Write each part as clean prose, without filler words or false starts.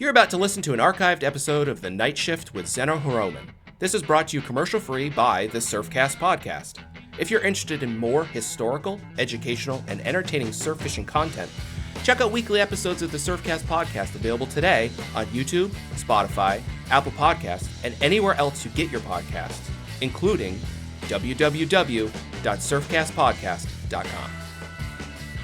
You're about to listen to an archived episode of The Night Shift with Zeno Horoman. This is brought to you commercial-free by the Surfcast Podcast. If you're interested in more historical, educational, and entertaining surf fishing content, check out weekly episodes of the Surfcast Podcast available today on YouTube, Spotify, Apple Podcasts, and anywhere else you get your podcasts, including www.surfcastpodcast.com.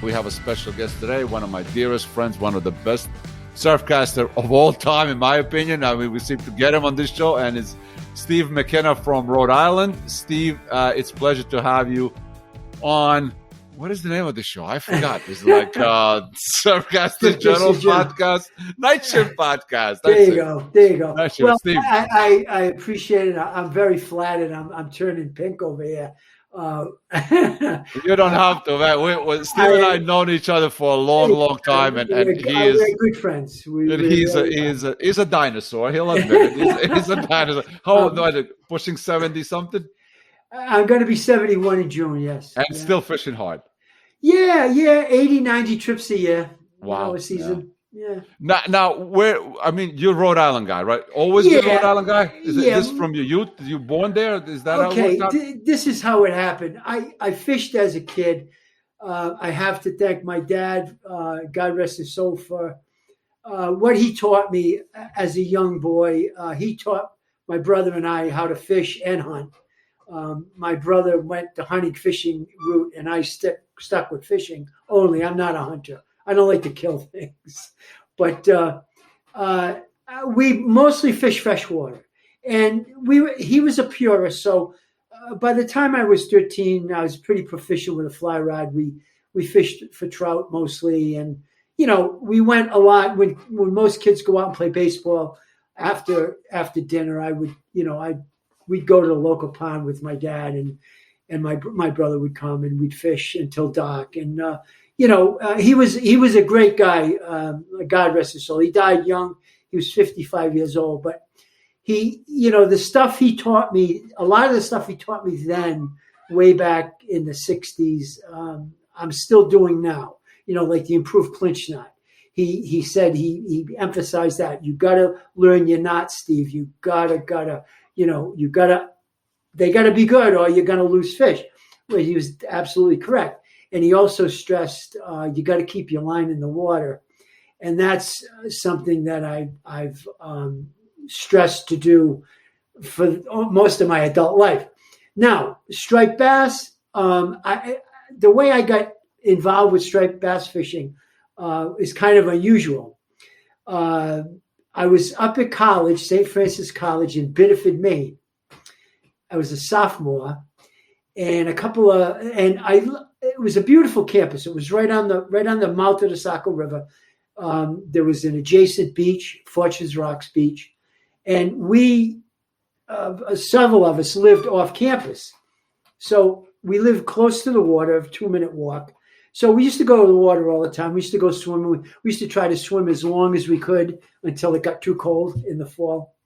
We have a special guest today, one of my dearest friends, one of the best surfcaster of all time, in my opinion. I mean, we seem to get him on this show, and it's Steve McKenna from Rhode Island. Steve, it's a pleasure to have you on. What is the name of the show? I forgot. It's like Surfcaster Journal Podcast, Night Shift Podcast. There you go. Night Shift, well, Steve. I appreciate it. I'm very flattered. I'm turning pink over here. You don't have to, man. Steve and I have known each other for a long time, and we're good friends. He's a dinosaur. He'll admit it. He's a dinosaur. How old are you? Pushing 70 something? I'm going to be 71 in June. Yes, and still fishing hard. Yeah, 80, 90 trips a year. Wow, a season. Yeah. Now, you're a Rhode Island guy, right? Always been a Rhode Island guy? Is this from your youth? You born there? Is that how it worked out? This is how it happened. I fished as a kid. I have to thank my dad, God rest his soul, for what he taught me as a young boy. He taught my brother and I how to fish and hunt. My brother went the hunting fishing route, and I stuck with fishing only. I'm not a hunter. I don't like to kill things, but we mostly fish freshwater, and he was a purist. So by the time I was 13, I was pretty proficient with a fly rod. We fished for trout mostly, and we went a lot when most kids go out and play baseball after dinner. We'd go to the local pond with my dad, and my brother would come, and we'd fish until dark. And he was a great guy. God rest his soul. He died young. He was 55 years old. But the stuff he taught me, a lot of the stuff he taught me then, way back in the 60s, I'm still doing now. Like the improved clinch knot. He said he emphasized that you got to learn your knots, Steve. You gotta. They gotta be good, or you're gonna lose fish. Well, he was absolutely correct. And he also stressed you got to keep your line in the water, and that's something that I've stressed to do for most of my adult life. Now, striped bass. The way I got involved with striped bass fishing is kind of unusual. I was up at college, St. Francis College in Biddeford, Maine. I was a sophomore, and it was a beautiful campus. It was right on the mouth of the Saco River. There was an adjacent beach, Fortune's Rocks Beach, and several of us lived off campus. So we lived close to the water, a 2-minute walk. So we used to go to the water all the time. We used to go swimming. We used to try to swim as long as we could until it got too cold in the fall.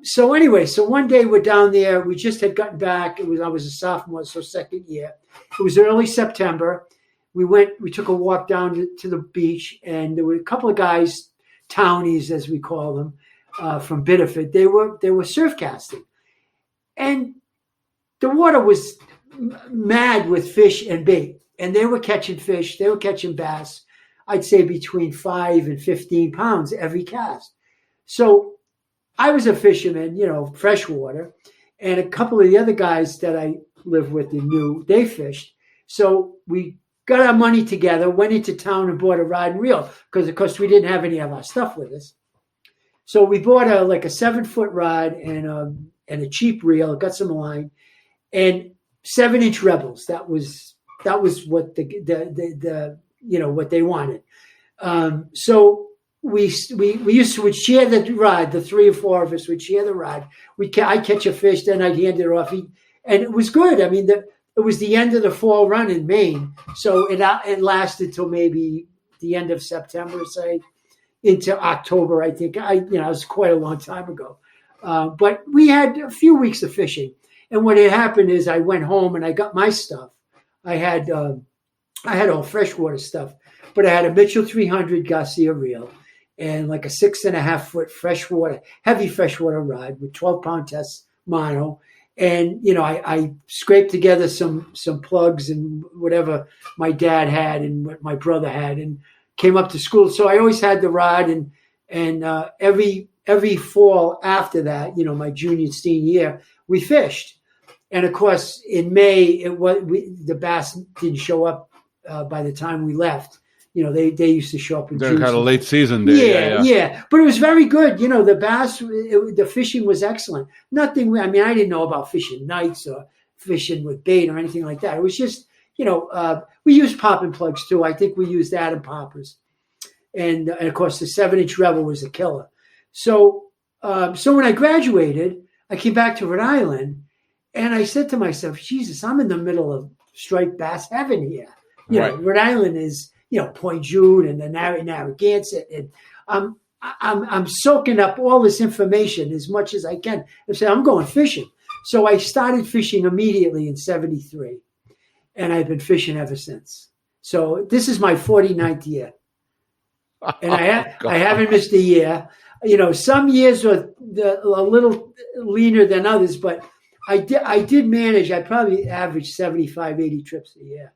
So one day we're down there. We just had gotten back. I was a sophomore, so second year. It was early September. We took a walk down to the beach, and there were a couple of guys, townies as we call them, from Biddeford. They were surf casting, and the water was mad with fish and bait, and they were catching fish. They were catching bass. I'd say between 5 and 15 pounds every cast. So I was a fisherman, freshwater, and a couple of the other guys that I lived with and knew, they fished. So we got our money together, went into town and bought a rod and reel because, of course, we didn't have any of our stuff with us. So we bought a 7-foot rod and a cheap reel, got some line, and 7-inch Rebels. That was what what they wanted. So we would share the rod. The 3 or 4 of us would share the rod. I'd catch a fish, then I'd hand it off, and it was good. I mean, it was the end of the fall run in Maine, so it lasted till maybe the end of September, say into October. I think it was quite a long time ago, but we had a few weeks of fishing. And what had happened is I went home and I got my stuff. I had all freshwater stuff, but I had a Mitchell 300 Garcia reel, and like a 6.5-foot heavy freshwater rod with 12-pound test mono. And, I scraped together some plugs and whatever my dad had and what my brother had and came up to school. So I always had the rod, and every fall after that, my junior and senior year, we fished. And of course, in May, the bass didn't show up by the time we left. They used to show up in They're June. kind of late season there. Yeah. But it was very good. The bass, the fishing was excellent. Nothing. I didn't know about fishing nights or fishing with bait or anything like that. It was just, we used popping plugs too. I think we used Adam poppers, and of course the 7-inch Rebel was a killer. So when I graduated, I came back to Rhode Island, and I said to myself, Jesus, I'm in the middle of striped bass heaven here. Rhode Island is, Point Jude and the Narragansett, and I'm soaking up all this information as much as I can. I said, I'm going fishing. So I started fishing immediately in 73, and I've been fishing ever since. So this is my 49th year, and I haven't missed a year. Some years are a little leaner than others, but I did manage. I probably averaged 75, 80 trips a year,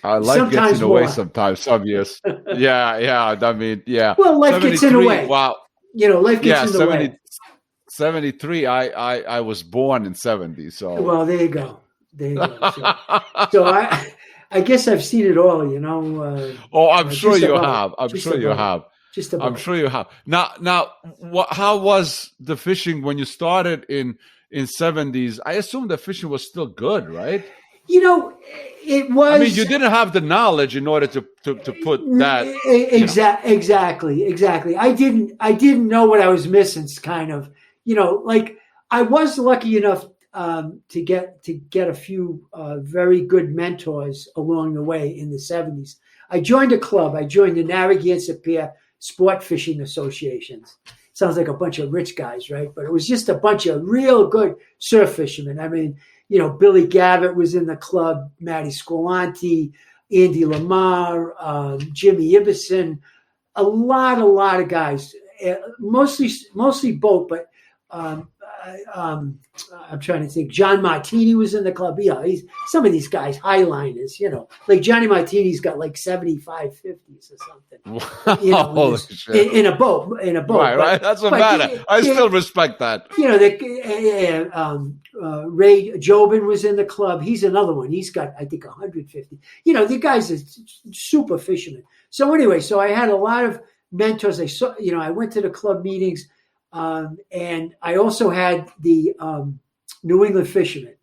Life sometimes gets in the more. way sometimes, some years. Yeah. Well, life gets in the way. Wow. Life gets in the way. 73, I was born in 70, so. Well, there you go. So I guess I've seen it all, I'm sure you have. I'm sure you have. Just about. I'm sure you have. Now, how was the fishing when you started in 70s? I assume the fishing was still good, right? It was. You didn't have the knowledge in order to put that. Exactly. I didn't know what I was missing. Kind of, I was lucky enough to get a few very good mentors along the way in the 70s. I joined a club. I joined the Narragansett Pier Sport Fishing Associations. Sounds like a bunch of rich guys, right? But it was just a bunch of real good surf fishermen. Billy Gavitt was in the club, Matty Scolanti, Andy Lamar, Jimmy Ibbison, a lot of guys, mostly boat, but I'm trying to think. John Martini was in the club. Some of these guys, highliners, like Johnny Martini's got like 75 50s or something. In a boat. Right. That's what matters. I still respect that. Ray Jobin was in the club. He's another one. He's got, I think, 150. The guys are super fishermen. So anyway, I had a lot of mentors. I went to the club meetings. And I also had the New England Fisherman.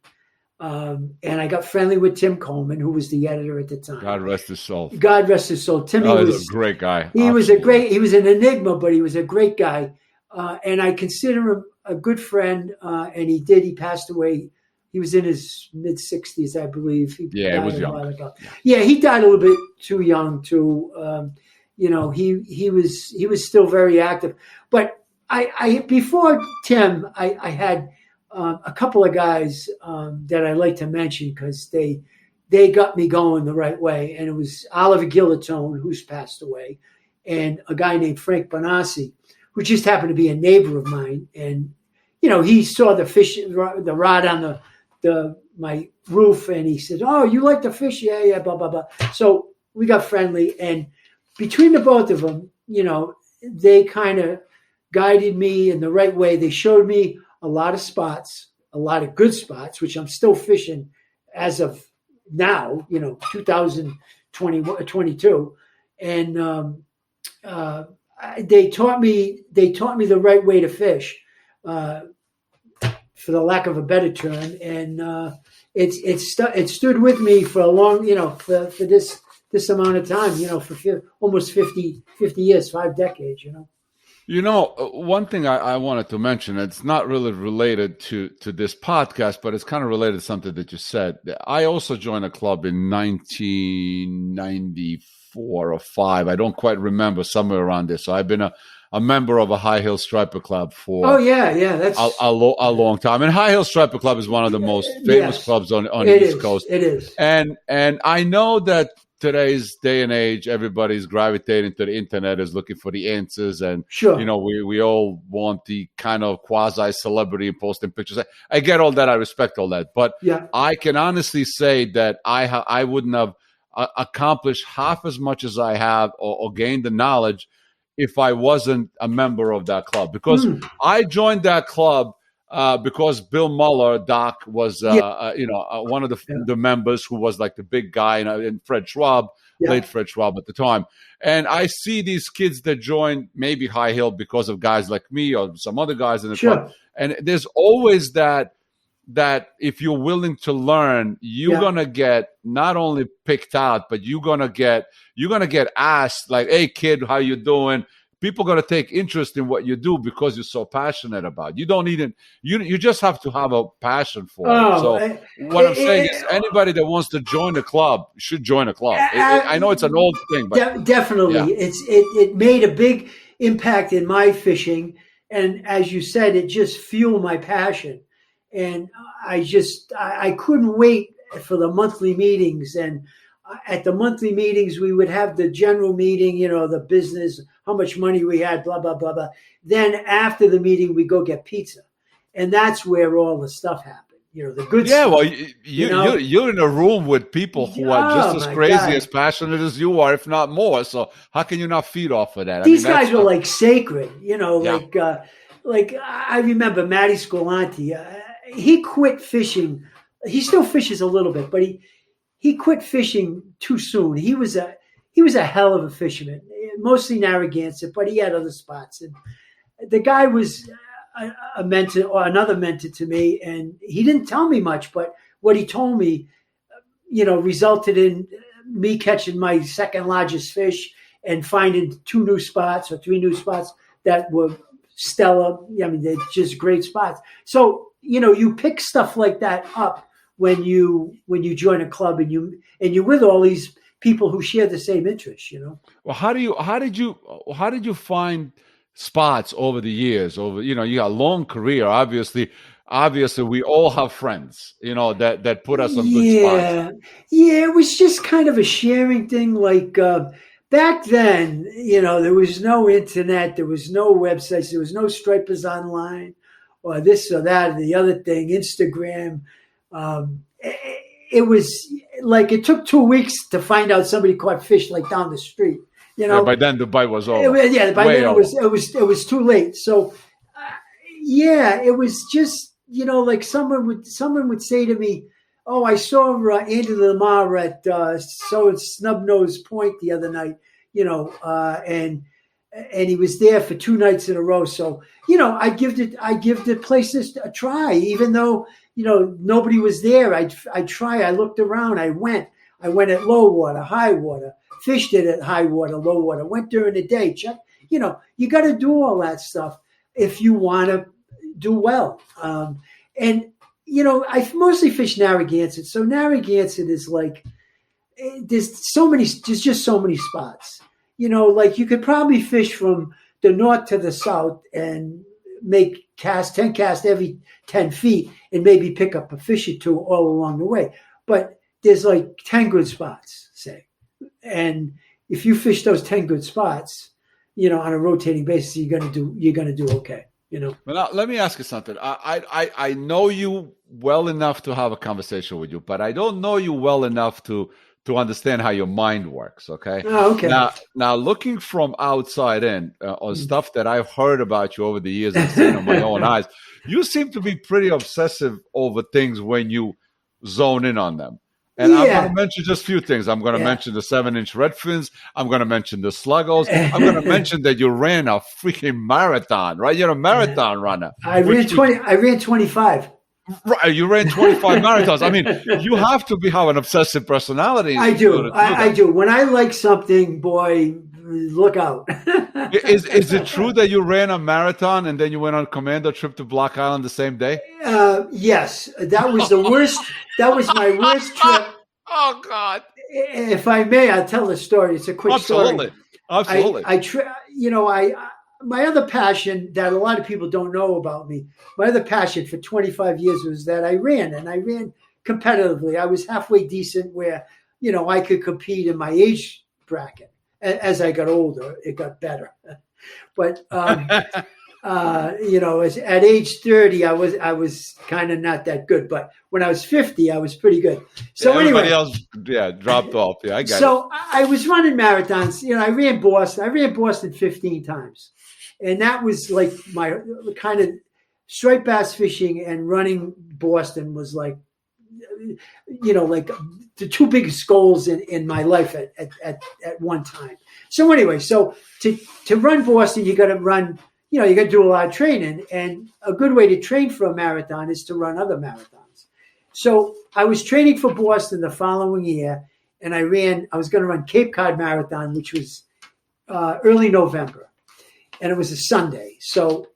And I got friendly with Tim Coleman, who was the editor at the time. God rest his soul. Timmy was a great guy. He was an enigma, but he was a great guy. And I consider him a good friend. And he passed away. He was in his mid 60s, I believe. He was young. Yeah, he died a little bit too young too. He was still very active, but I before Tim, I had a couple of guys that I like to mention because they got me going the right way. And it was Oliver Gillatone, who's passed away, and a guy named Frank Bonassi, who just happened to be a neighbor of mine. And, he saw the rod on my roof, and he said, "Oh, you like to fish?" Yeah, blah, blah, blah. So we got friendly. And between the both of them, they kind of guided me in the right way. They showed me a lot of spots, a lot of good spots, which I'm still fishing as of now, 2022. And they taught me the right way to fish, for the lack of a better term. And it stood with me for a long, for this amount of time, for almost 50 years, 5 decades, One thing I wanted to mention, it's not really related to this podcast, but it's kind of related to something that you said. I also joined a club in 1994 or 5. I don't quite remember, somewhere around there. So I've been a member of a High Hill Striper Club for that's a long time. And High Hill Striper Club is one of the most famous clubs on the East Coast. It is. And I know that today's day and age, everybody's gravitating to the internet, is looking for the answers, and Sure. we all want the kind of quasi celebrity posting pictures. I get all that. I respect all that, but Yeah. I can honestly say that I wouldn't have accomplished half as much as I have or gained the knowledge if I wasn't a member of that club, because I joined that club because Bill Muller, Doc, was one of the members who was like the big guy, and Fred Schwab, late Fred Schwab at the time. And I see these kids that join maybe High Hill because of guys like me or some other guys in the club. And there's always that if you're willing to learn, you're gonna get not only picked out, but you're gonna get asked like, "Hey kid, how you doing?" People are gonna take interest in what you do because you're so passionate about it. You don't need you just have to have a passion for it. So what I'm saying is, anybody that wants to join the club should join a club. I know it's an old thing, but definitely, it made a big impact in my fishing, and as you said, it just fueled my passion. And I couldn't wait for the monthly meetings. And at the monthly meetings, we would have the general meeting, the business, how much money we had, blah, blah, blah, blah. Then after the meeting, we go get pizza. And that's where all the stuff happened, the good stuff. Well, you're in a room with people who are just as crazy, as passionate as you are, if not more. So how can you not feed off of that? These guys were like sacred, like I remember Matty Scolanti. He quit fishing. He still fishes a little bit, but he quit fishing too soon. He was a hell of a fisherman, mostly Narragansett, but he had other spots. And the guy was a mentor or another mentor to me, and he didn't tell me much, but what he told me, resulted in me catching my second largest fish and finding 2 new spots or 3 new spots that were stellar. I mean, they're just great spots. So, you pick stuff like that up when you join a club and you're with all these people who share the same interests. Well, how did you find spots over the years? You got a long career. Obviously, we all have friends, that put us on good spots. Yeah, it was just kind of a sharing thing. Like back then, there was no internet, there was no websites, there was no Stripers Online, or this or that, or the other thing, Instagram. It was like it took 2 weeks to find out somebody caught fish like down the street. By then the bite was over. By then it was too late. So it was just like someone would say to me, "Oh, I saw Andy Lamar at Snubnose Point the other night," and he was there for 2 nights in a row. So, I give the places a try, even though, nobody was there. I try. I looked around. I went at low water, high water, fished it at high water, low water, went during the day. Check, you got to do all that stuff if you want to do well. I mostly fish Narragansett. So Narragansett is like, there's just so many spots. Like you could probably fish from the north to the south and make 10 casts every 10 feet and maybe pick up a fish or 2 all along the way. But there's like 10 good spots, say. And if you fish those 10 good spots, on a rotating basis, you're gonna do okay. But now, let me ask you something. I know you well enough to have a conversation with you, but I don't know you well enough to understand how your mind works, okay? Oh, okay. Now looking from outside in on stuff that I've heard about you over the years and seen on my own eyes, you seem to be pretty obsessive over things when you zone in on them. And I'm going to mention just a few things. I'm going to mention the 7-inch redfins. I'm going to mention the sluggos. I'm going to mention that you ran a freaking marathon, right? You're a marathon runner. I ran 25. Right, you ran 25 marathons. I mean, you have to have an obsessive personality. I do. I do. When I like something, boy, look out. Is it true that you ran a marathon and then you went on commando trip to Block Island the same day? Yes, that was the worst. That was my worst trip. Oh God! If I may, I'll tell the story. It's a quick story. Absolutely. My other passion that a lot of people don't know about me, my other passion for 25 years was that I ran, and I ran competitively. I was halfway decent where, I could compete in my age bracket. As I got older, it got better. But at age 30, I was kind of not that good. But when I was 50, I was pretty good. So everybody anyway, else, dropped off. Yeah, I got it. So I was running marathons. I ran Boston. I ran Boston 15 times, and that was like my kind of striped bass fishing and running Boston was like, like the two biggest goals in my life at one time. So anyway, so to run Boston, you got to run. You got to do a lot of training, and a good way to train for a marathon is to run other marathons. So I was training for Boston the following year, and I was going to run Cape Cod Marathon, which was early November, and it was a Sunday. So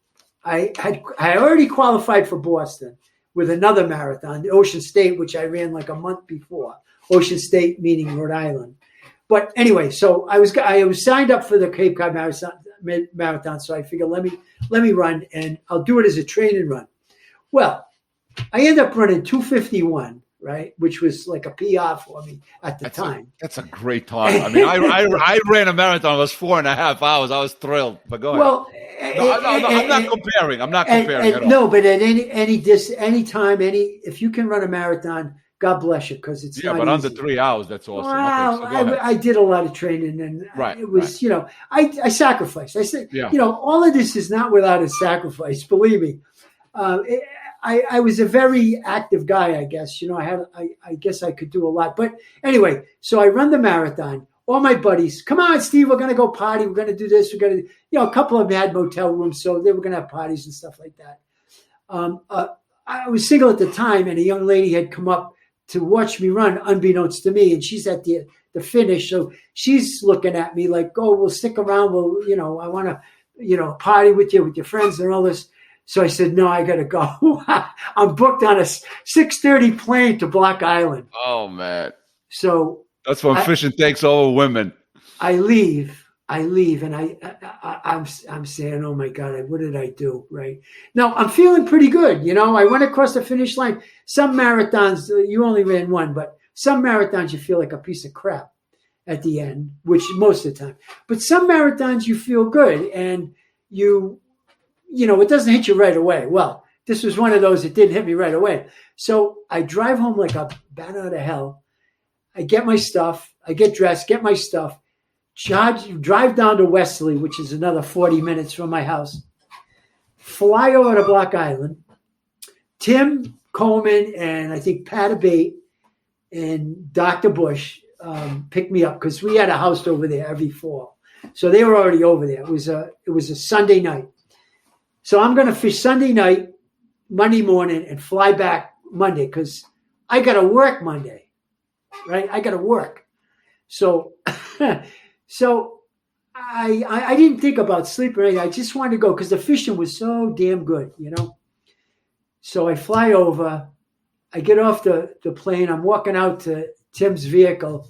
I already qualified for Boston with another marathon, the Ocean State, which I ran like a month before. Ocean State meaning Rhode Island. But anyway, so I was signed up for the Cape Cod Marathon, so I figured let me run, and I'll do it as a training run. Well, I ended up running 2:51, right, which was like a PR for me at the time. That's a great time. I mean, I ran a marathon. It was 4.5 hours. I was thrilled. But go ahead. Well, I'm not comparing. I'm not comparing at all. No, but at any time, if you can run a marathon, God bless you, because it's not but easy. under 3 hours, that's awesome. Well, Okay, so I did a lot of training, and it was, I sacrificed. I said, all of this is not without a sacrifice. Believe me, I was a very active guy. I guess I guess I could do a lot. But anyway, so I run the marathon. All my buddies, come on, Steve, we're gonna go party. We're gonna do this. We're gonna, a couple of them had motel rooms, so they were gonna have parties and stuff like that. I was single at the time, and a young lady had come up to watch me run, unbeknownst to me, and she's at the finish, so she's looking at me like, "Oh, we'll stick around. We'll, I want to, party with your friends and all this." So I said, "No, I got to go. I'm booked on a 6:30 plane to Block Island." Oh man! So that's when fishing takes over women. I leave, and I'm saying, "Oh my God, what did I do?" Right now, I'm feeling pretty good. I went across the finish line. Some marathons, you only ran one, but some marathons you feel like a piece of crap at the end, which most of the time. But some marathons you feel good, and it doesn't hit you right away. Well, this was one of those that didn't hit me right away. So I drive home like a bat out of hell. I get my stuff. I get dressed, get my stuff. Drive down to Wesley, which is another 40 minutes from my house. Fly over to Block Island. Tim Coleman and I think Pat Abate and Dr. Bush picked me up because we had a house over there every fall. So they were already over there. It was a Sunday night. So I'm going to fish Sunday night, Monday morning, and fly back Monday because I got to work Monday, right? I got to work. So I didn't think about sleep or anything. I just wanted to go because the fishing was so damn good, So I fly over. I get off the plane. I'm walking out to Tim's vehicle,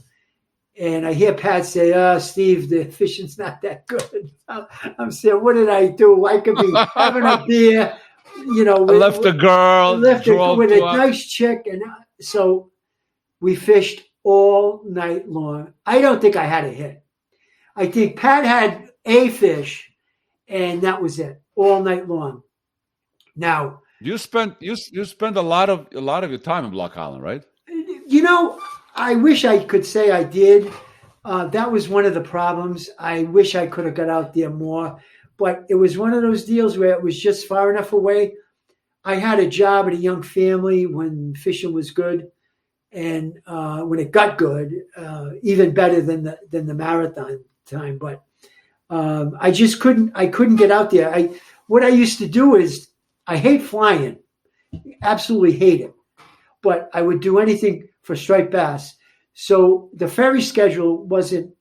and I hear Pat say, Steve, the fishing's not that good. I'm saying, what did I do? I could be having a beer, I left a girl. With a nice chick. And so we fished all night long. I don't think I had a hit. I think Pat had a fish, and that was it all night long. Now, you spent a lot of your time in Block Island, right? I wish I could say I did. That was one of the problems. I wish I could have got out there more, but it was one of those deals where it was just far enough away. I had a job at a young family when fishing was good, and when it got good, even better than the marathon time. But I just couldn't get out there. What I used to do is I hate flying, absolutely hate it, but I would do anything for striped bass. So the ferry schedule wasn't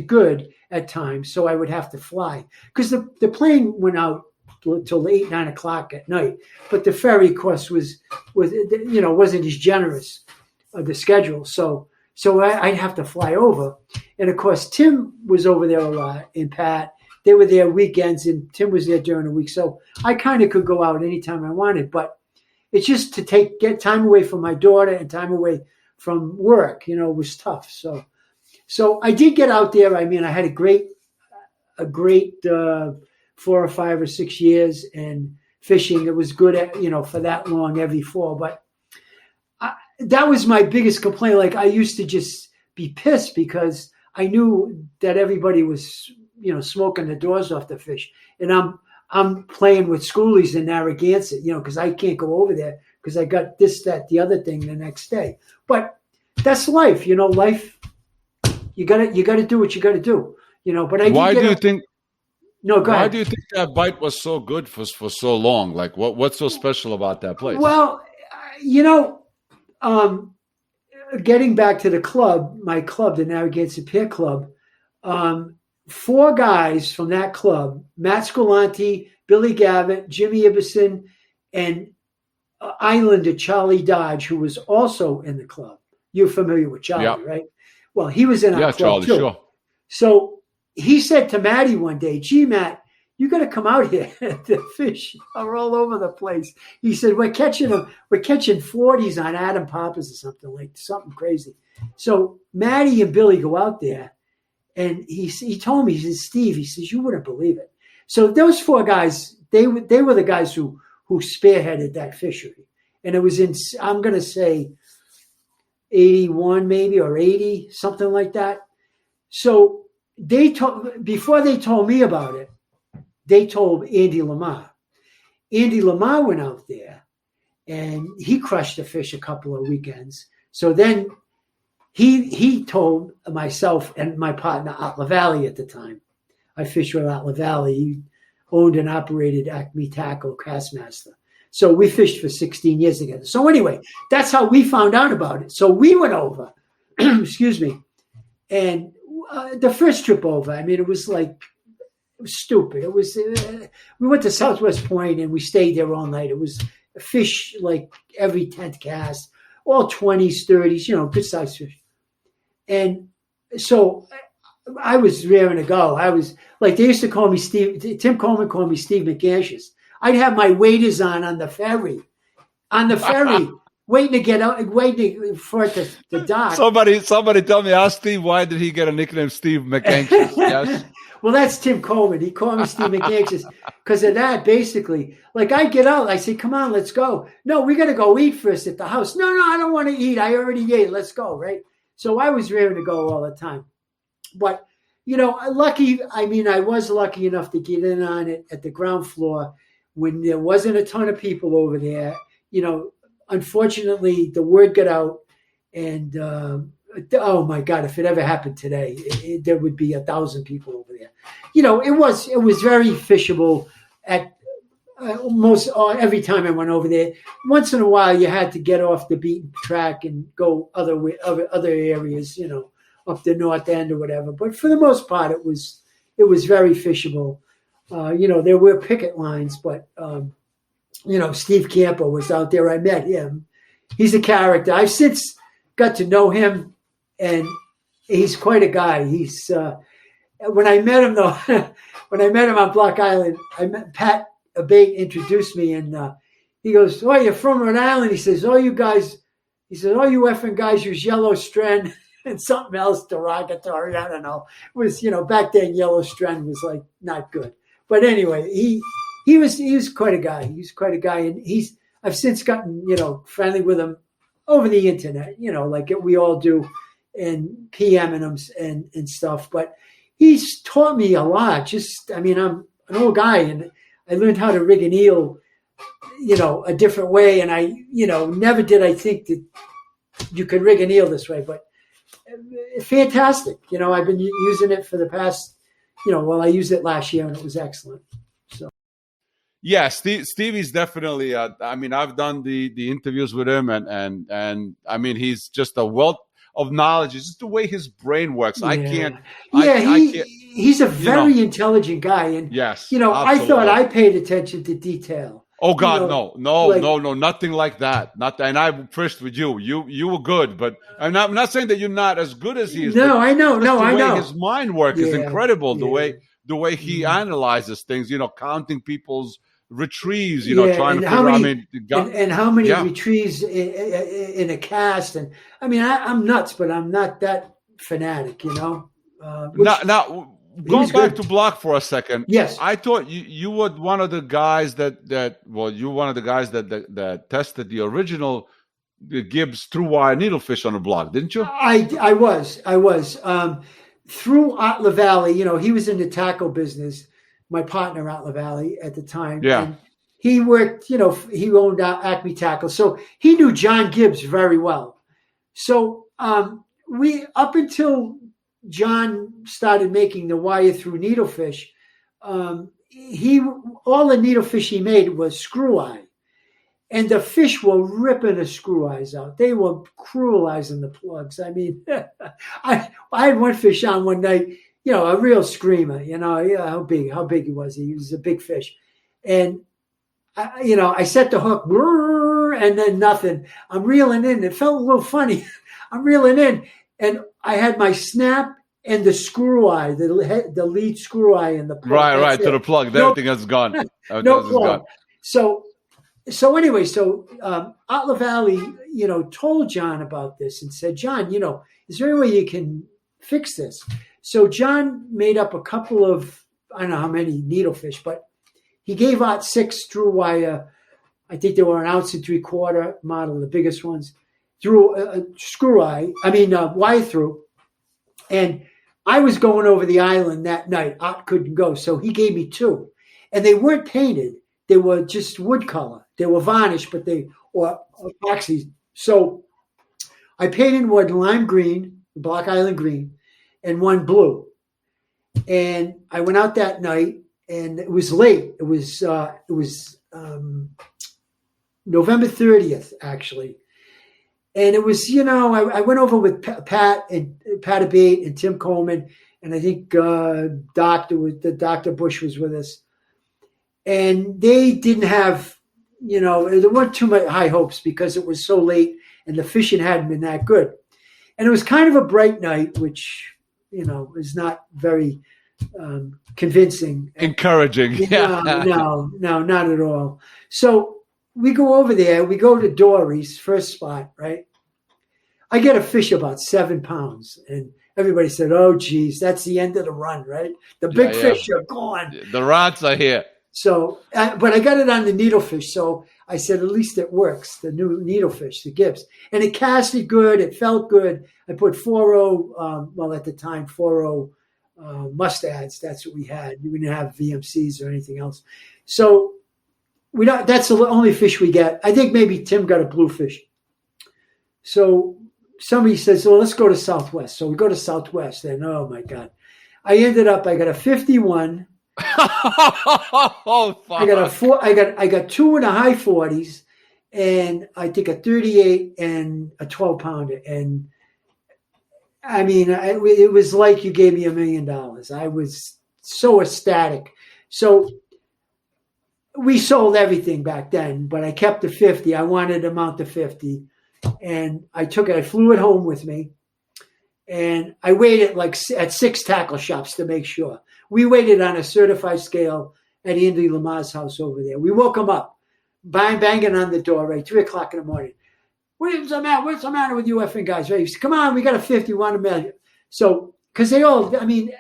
good at times, so I would have to fly because the plane went out till 8, 9 o'clock at night, but the ferry course wasn't as generous the schedule. So I'd have to fly over, and of course Tim was over there a lot, and Pat. They were there weekends, and Tim was there during the week. So I kind of could go out anytime I wanted, but it's just to get time away from my daughter and time away from work. You know, it was tough. So I did get out there. I mean, I had a great 4 or 5 or 6 years, and fishing, it was good at, for that long every fall. But that was my biggest complaint. Like, I used to just be pissed because I knew that everybody was, smoking the doors off the fish. And I'm playing with schoolies in Narragansett, because I can't go over there because I got this, that, the other thing the next day. But that's life, life. You gotta do what you gotta do, But why do you think? No, go ahead. Why do you think that bite was so good for so long? Like, what's so special about that place? Well, getting back to the club, my club, the Narragansett Pier Club, 4 guys from that club, Matt Scolanti, Billy Gavitt, Jimmy Ibbison, and Islander Charlie Dodge, who was also in the club. You're familiar with Charlie, right? Well, he was in our club Charlie, too. Sure. So he said to Matty one day, "Gee, Matt, you got to come out here. The fish are all over the place." He said, we're catching 40s on Adam Poppers or something crazy. So Matty and Billy go out there, and he told me, he says, "Steve," he says, "you wouldn't believe it." So those 4 guys, they were the guys who spearheaded that fishery. And it was in, I'm going to say, 81 maybe, or 80, something like that. So before they told me about it, they told Andy Lamar. Andy Lamar went out there and he crushed a fish a couple of weekends. So then he told myself and my partner Art LaValle at the time. I fished with Art LaValle. He owned and operated Acme Tackle, Castmaster. So we fished for 16 years together. So anyway, that's how we found out about it. So we went over, excuse me, and the first trip over, I mean, it was stupid. It was, we went to Southwest Point and we stayed there all night. It was fish like every 10th cast, all 20s, 30s, good sized fish. And so I was raring to go. I was like, they used to call me Tim Coleman called me Steve McAshes. I'd have my waders on the ferry, waiting to get out, waiting for it to dock. Somebody tell me, ask Steve, why did he get a nickname Steve McAnxious? Yes. Well, that's Tim Coleman. He called me Steve McAnxious because of that, basically. Like, I get out, I say, "Come on, let's go." "No, we got to go eat first at the house." "No, I don't want to eat. I already ate. Let's go," right? So I was raring to go all the time. But, I was lucky enough to get in on it at the ground floor when there wasn't a ton of people over there. Unfortunately, the word got out, and oh my God, if it ever happened today, there would be 1,000 people over there. It was very fishable at almost every time I went over there. Once in a while, you had to get off the beaten track and go other areas, up the north end or whatever. But for the most part, it was very fishable. There were picket lines, but Steve Campo was out there. I met him. He's a character. I've since got to know him, and he's quite a guy. He's when I met him on Block Island, Pat Abate introduced me, and he goes, "Oh, you're from Rhode Island?" He says, "All you effing guys use yellow strand and something else derogatory." I don't know. It was, back then yellow strand was like not good. But anyway, he was quite a guy. He's quite a guy, and I've since gotten, friendly with him over the internet, like we all do, and PMing him and stuff. But he's taught me a lot. I'm an old guy, and I learned how to rig an eel, a different way. And I, never did I think that you could rig an eel this way, but fantastic. I've been using it for the past, I used it last year and it was excellent. So. Yeah, Stevie's definitely. I've done the interviews with him, and he's just a wealth of knowledge. It's just the way his brain works. Yeah. I can't. He's a very intelligent guy, and yes, I thought I paid attention to detail. Oh God, no, nothing like that. And I fished with you. You were good, but I'm not saying that you're not as good as he is. No, I know. The way his mind works is incredible. The way he analyzes things, counting people's retrieves, and trying to how figure. many, and how many retrieves in a cast, and I mean, I'm nuts, but I'm not that fanatic, Now, going back to block for a second. Yes, I thought you were one of the guys that tested the original Gibbs through wire needlefish on the block, didn't you? I was through Audet Valley. He was in the tackle business. My partner Audet Valley at the time. Yeah. And he worked. He owned Acme Tackle, so he knew John Gibbs very well. So we up until John started making the wire through needlefish. All the needlefish he made was screw eye. And the fish were ripping the screw eyes out. They were cruelizing the plugs. I mean, I had one fish on one night, a real screamer, how big he was. He was a big fish. And, I set the hook, and then nothing. I'm reeling in. It felt a little funny. I'm reeling in. And I had my snap and the screw eye, the lead screw eye in the plug. Right, to the plug. Everything has gone. No plug. So anyway, Audet Valley, told John about this and said, John, is there any way you can fix this? So John made up a couple of, I don't know how many needlefish, but he gave out 6 through wire. I think they were 1 3/4 ounce model, the biggest ones, through a wire through. And I was going over the island that night. Art couldn't go, so he gave me 2. And they weren't painted. They were just wood color. They were varnished, but or epoxy. So I painted one lime green, Block Island green, and one blue. And I went out that night, and it was late. It was November 30th, actually. And it was, I went over with Pat Abate and Tim Coleman, and I think Dr. Bush was with us. And they didn't have, there weren't too much high hopes because it was so late and the fishing hadn't been that good. And it was kind of a bright night, which, is not very convincing. Encouraging. No, not at all. So we go over there. We go to Dory's first spot, right? I get a fish about 7 pounds. And everybody said, oh, geez, that's the end of the run, right? The big fish are gone. The rods are here. So, but I got it on the needlefish. So I said, at least it works, the new needlefish, the Gibbs. And it casted good. It felt good. I put 4.0, at the time, 4.0 mustads. That's what we had. We didn't have VMCs or anything else. So that's the only fish we get. I think maybe Tim got a bluefish. So somebody says, well, let's go to Southwest. So we go to Southwest. And oh, my God. I got a 51. Oh, fuck. I got 2 in the high 40s, and I think a 38 and a 12 pounder. And I mean, it was like you gave me $1 million. I was so ecstatic. So we sold everything back then, but I kept the 50. I wanted to mount the 50, and I flew it home with me, and I weighed it at 6 tackle shops to make sure. We waited on a certified scale at Andy Lamar's house over there. We woke him up, banging on the door, right, 3:00 in the morning. What's the matter with you effing guys? Right? He said, come on, we got a 51 million. So, because they all, I mean,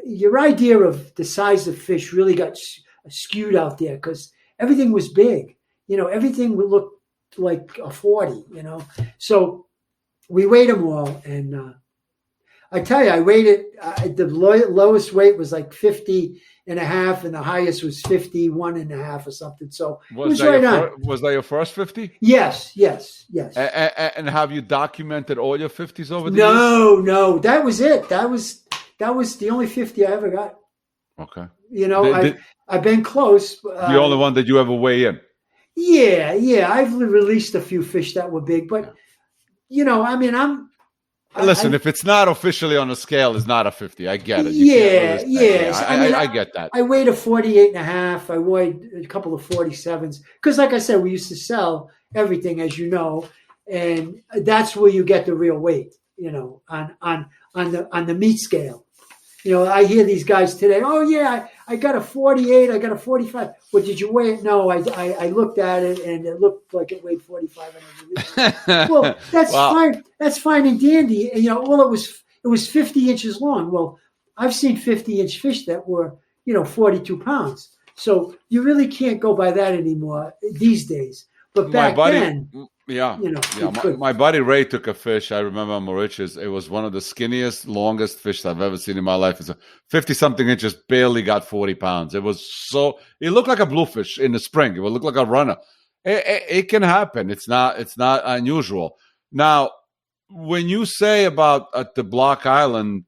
your idea of the size of fish really got skewed out there because everything was big. Everything would look like a 40, So we weighed them all, and I tell you, I weighed it. The lowest weight was like 50 and a half, and the highest was 51 and a half or something. So it was right on. Was that your first 50? Yes. And have you documented all your 50s over the years? No, that was it. That was the only 50 I ever got. Okay. I've been close. The only one that you ever weigh in. Yeah. I've released a few fish that were big, but I mean, Listen, if it's not officially on a scale, it's not a 50. I get it. I get that. I weighed a 48 and a half. I weighed a couple of 47s. Because like I said, we used to sell everything, as you know, and that's where you get the real weight, on the meat scale. I hear these guys today. Oh yeah, I got a 48. I got a 45. Well, did you weigh it? No, I looked at it and it looked like it weighed 45. Well, that's fine. That's fine and dandy. And, well, it was 50 inches long. Well, I've seen 50-inch fish that were 42 pounds. So you really can't go by that anymore these days. But back then. My buddy Ray took a fish. I remember on Mauritius. It was one of the skinniest, longest fish I've ever seen in my life. It's a 50-something inches, barely got 40 pounds. It looked like a bluefish in the spring. It would look like a runner. It can happen. It's not unusual. Now, when you say about at the Block Island,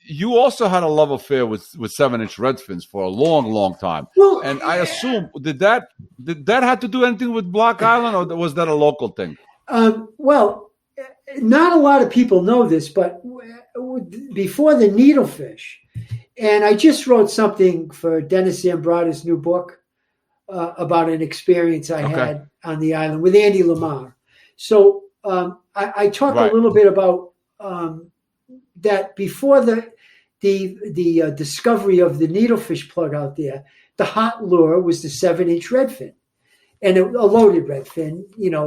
you also had a love affair with 7-inch redfins for a long, long time. Well, and I assume did that have to do anything with Block Island, or was that a local thing? Well, not a lot of people know this, but before the needlefish, and I just wrote something for Dennis Zambrata's new book about an experience I had on the island with Andy Lamar. So I talk a little bit about that before the discovery of the needlefish plug out there. The hot lure was the 7-inch redfin, and a loaded redfin,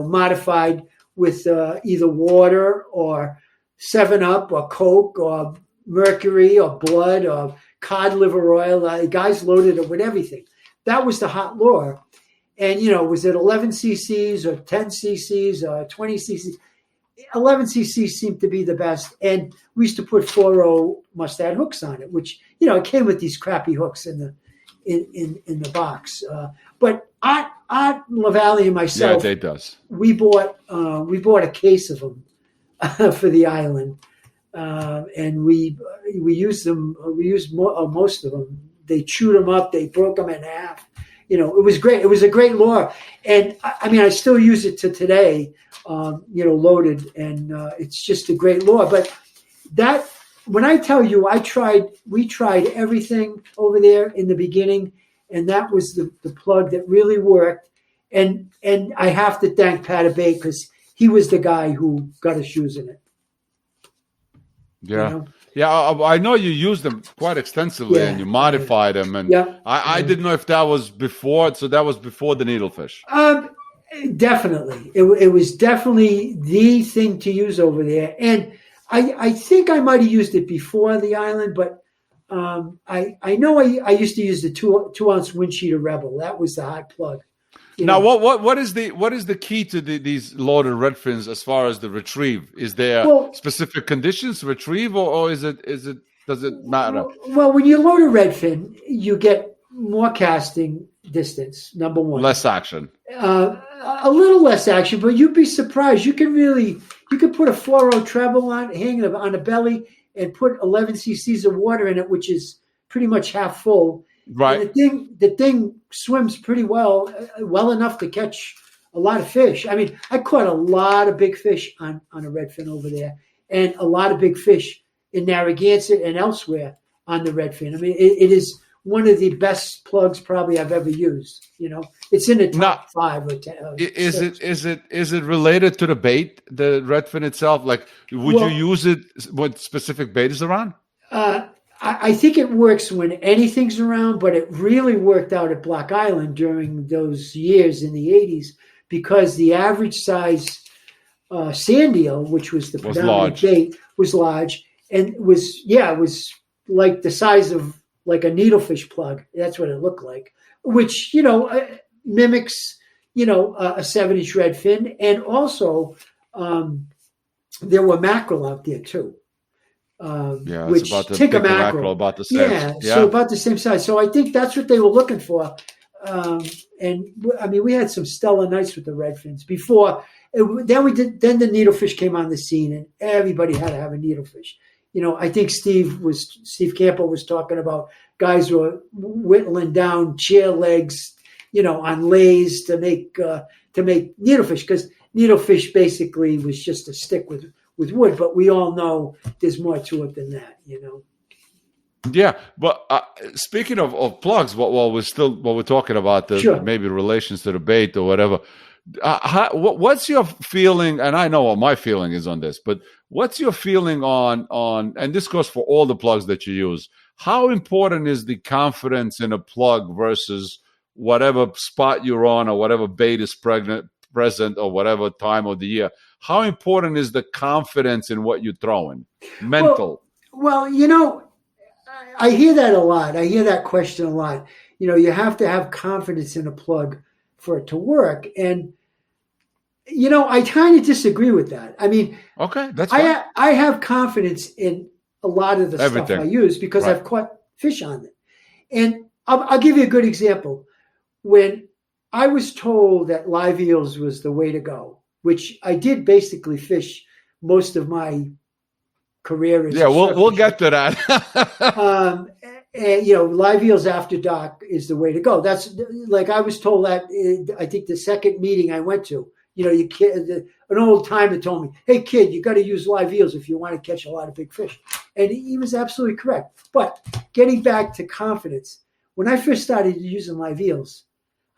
modified with either water or 7-Up or Coke or mercury or blood or cod liver oil. Guys loaded it with everything. That was the hot lure. And, was it 11 cc's or 10 cc's or 20 cc's? 11 cc's seemed to be the best. And we used to put 4.0 mustad hooks on it, which, it came with these crappy hooks in the box. But Art LaValle and myself, it does. We bought a case of them for the island. And we used them. We used most of them. They chewed them up. They broke them in half. It was great. It was a great lure. And I still use it to today, loaded. And it's just a great lure. But that, when I tell you, we tried everything over there in the beginning. And that was the plug that really worked. And I have to thank Pat Abate because he was the guy who got us using it. Yeah. Yeah, I know you used them quite extensively and you modified them. And I didn't know if that was before. So that was before the needlefish. Definitely. It was definitely the thing to use over there. And I think I might have used it before the island, but I know I used to use the 2-ounce windsheeter Rebel. That was the hot plug. Now, what is the key to these loaded redfins as far as the retrieve? Is there specific conditions to retrieve, or does it matter? Well, when you load a redfin, you get more casting distance. Number one, less action. A little less action, but you'd be surprised. You can put a 4.0 treble hanging on a belly and put 11 cc's of water in it, which is pretty much half full. Right. And the thing swims pretty well enough to catch a lot of fish. I caught a lot of big fish on a redfin over there, and a lot of big fish in Narragansett and elsewhere on the redfin. It is one of the best plugs probably I've ever used. It's in the top 5 or 10. Is it related to the bait, the redfin itself? Like, would you use it when specific bait is around? I think it works when anything's around, but it really worked out at Block Island during those years in the 80s because the average size sand eel, which was the predominant bait, was large and was like the size of like a needlefish plug. That's what it looked like, which, mimics, a 7-inch redfin. And also there were mackerel out there too. Which tinker mackerel about the same. So about the same size. So I think that's what they were looking for. And we had some stellar nights with the redfins before. Then the needlefish came on the scene, and everybody had to have a needlefish. I think Steve Campo was talking about guys who were whittling down chair legs, on lays to make needlefish, because needlefish basically was just a stick with wood, but we all know there's more to it than that, Yeah, but speaking of plugs, while we're talking about maybe relations to the bait or whatever, What's your feeling? And I know what my feeling is on this, but what's your feeling on? And this goes for all the plugs that you use. How important is the confidence in a plug versus whatever spot you're on or whatever bait is present or whatever time of the year? How important is the confidence in what you're throwing? Mental. Well, I hear that a lot. I hear that question a lot. You have to have confidence in a plug for it to work. And, I kind of disagree with that. I mean, okay, that's fine. I have confidence in a lot of the stuff I use because I've caught fish on it. And I'll give you a good example. When I was told that live eels was the way to go, which I did basically fish most of my career. Yeah, we'll get to that. And, live eels after dark is the way to go. That's like I was told that. I think the second meeting I went to, an old timer told me, "Hey kid, you got to use live eels if you want to catch a lot of big fish," and he was absolutely correct. But getting back to confidence, when I first started using live eels,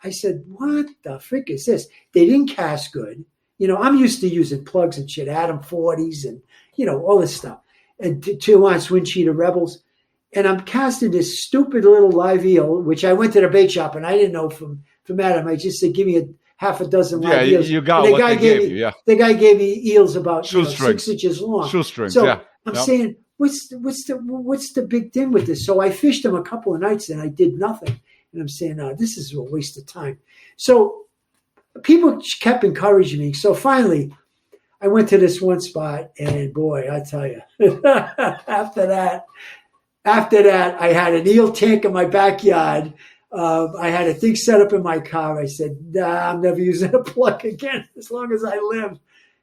I said, "What the frick is this?" They didn't cast good. I'm used to using plugs and shit, Adam 40s and all this stuff, and 2-ounce wind cheater Rebels. And I'm casting this stupid little live eel, which I went to the bait shop and I didn't know from Adam. I just said, "Give me half a dozen live eels." You got what they gave you. Yeah. The guy gave me eels about 6 inches long. Shoestrings. So yeah. I'm saying, what's the big thing with this? So I fished them a couple of nights and I did nothing. And I'm saying, "No, this is a waste of time." So people kept encouraging me. So finally, I went to this one spot, and boy, I tell you, after that, I had an eel tank in my backyard. I had a thing set up in my car. I said, "Nah, I'm never using a plug again as long as I live."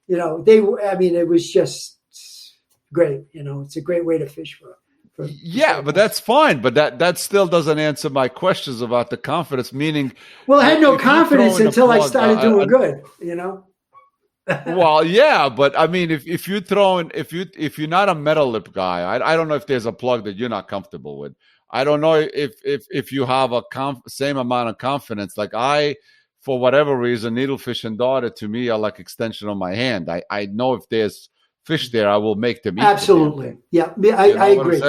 It was just great. It's a great way to fish for. Yeah, but that's fine. But that still doesn't answer my questions about the confidence. Meaning, well, I had no confidence until I started doing good. Well, yeah, but I mean, if you're not a metal lip guy, I don't know if there's a plug that you're not comfortable with. I don't know if you have a same amount of confidence. Like for whatever reason, needlefish and darter to me are like extension of my hand. I know if there's fish there, I will make them eat. Absolutely. Yeah, I agree.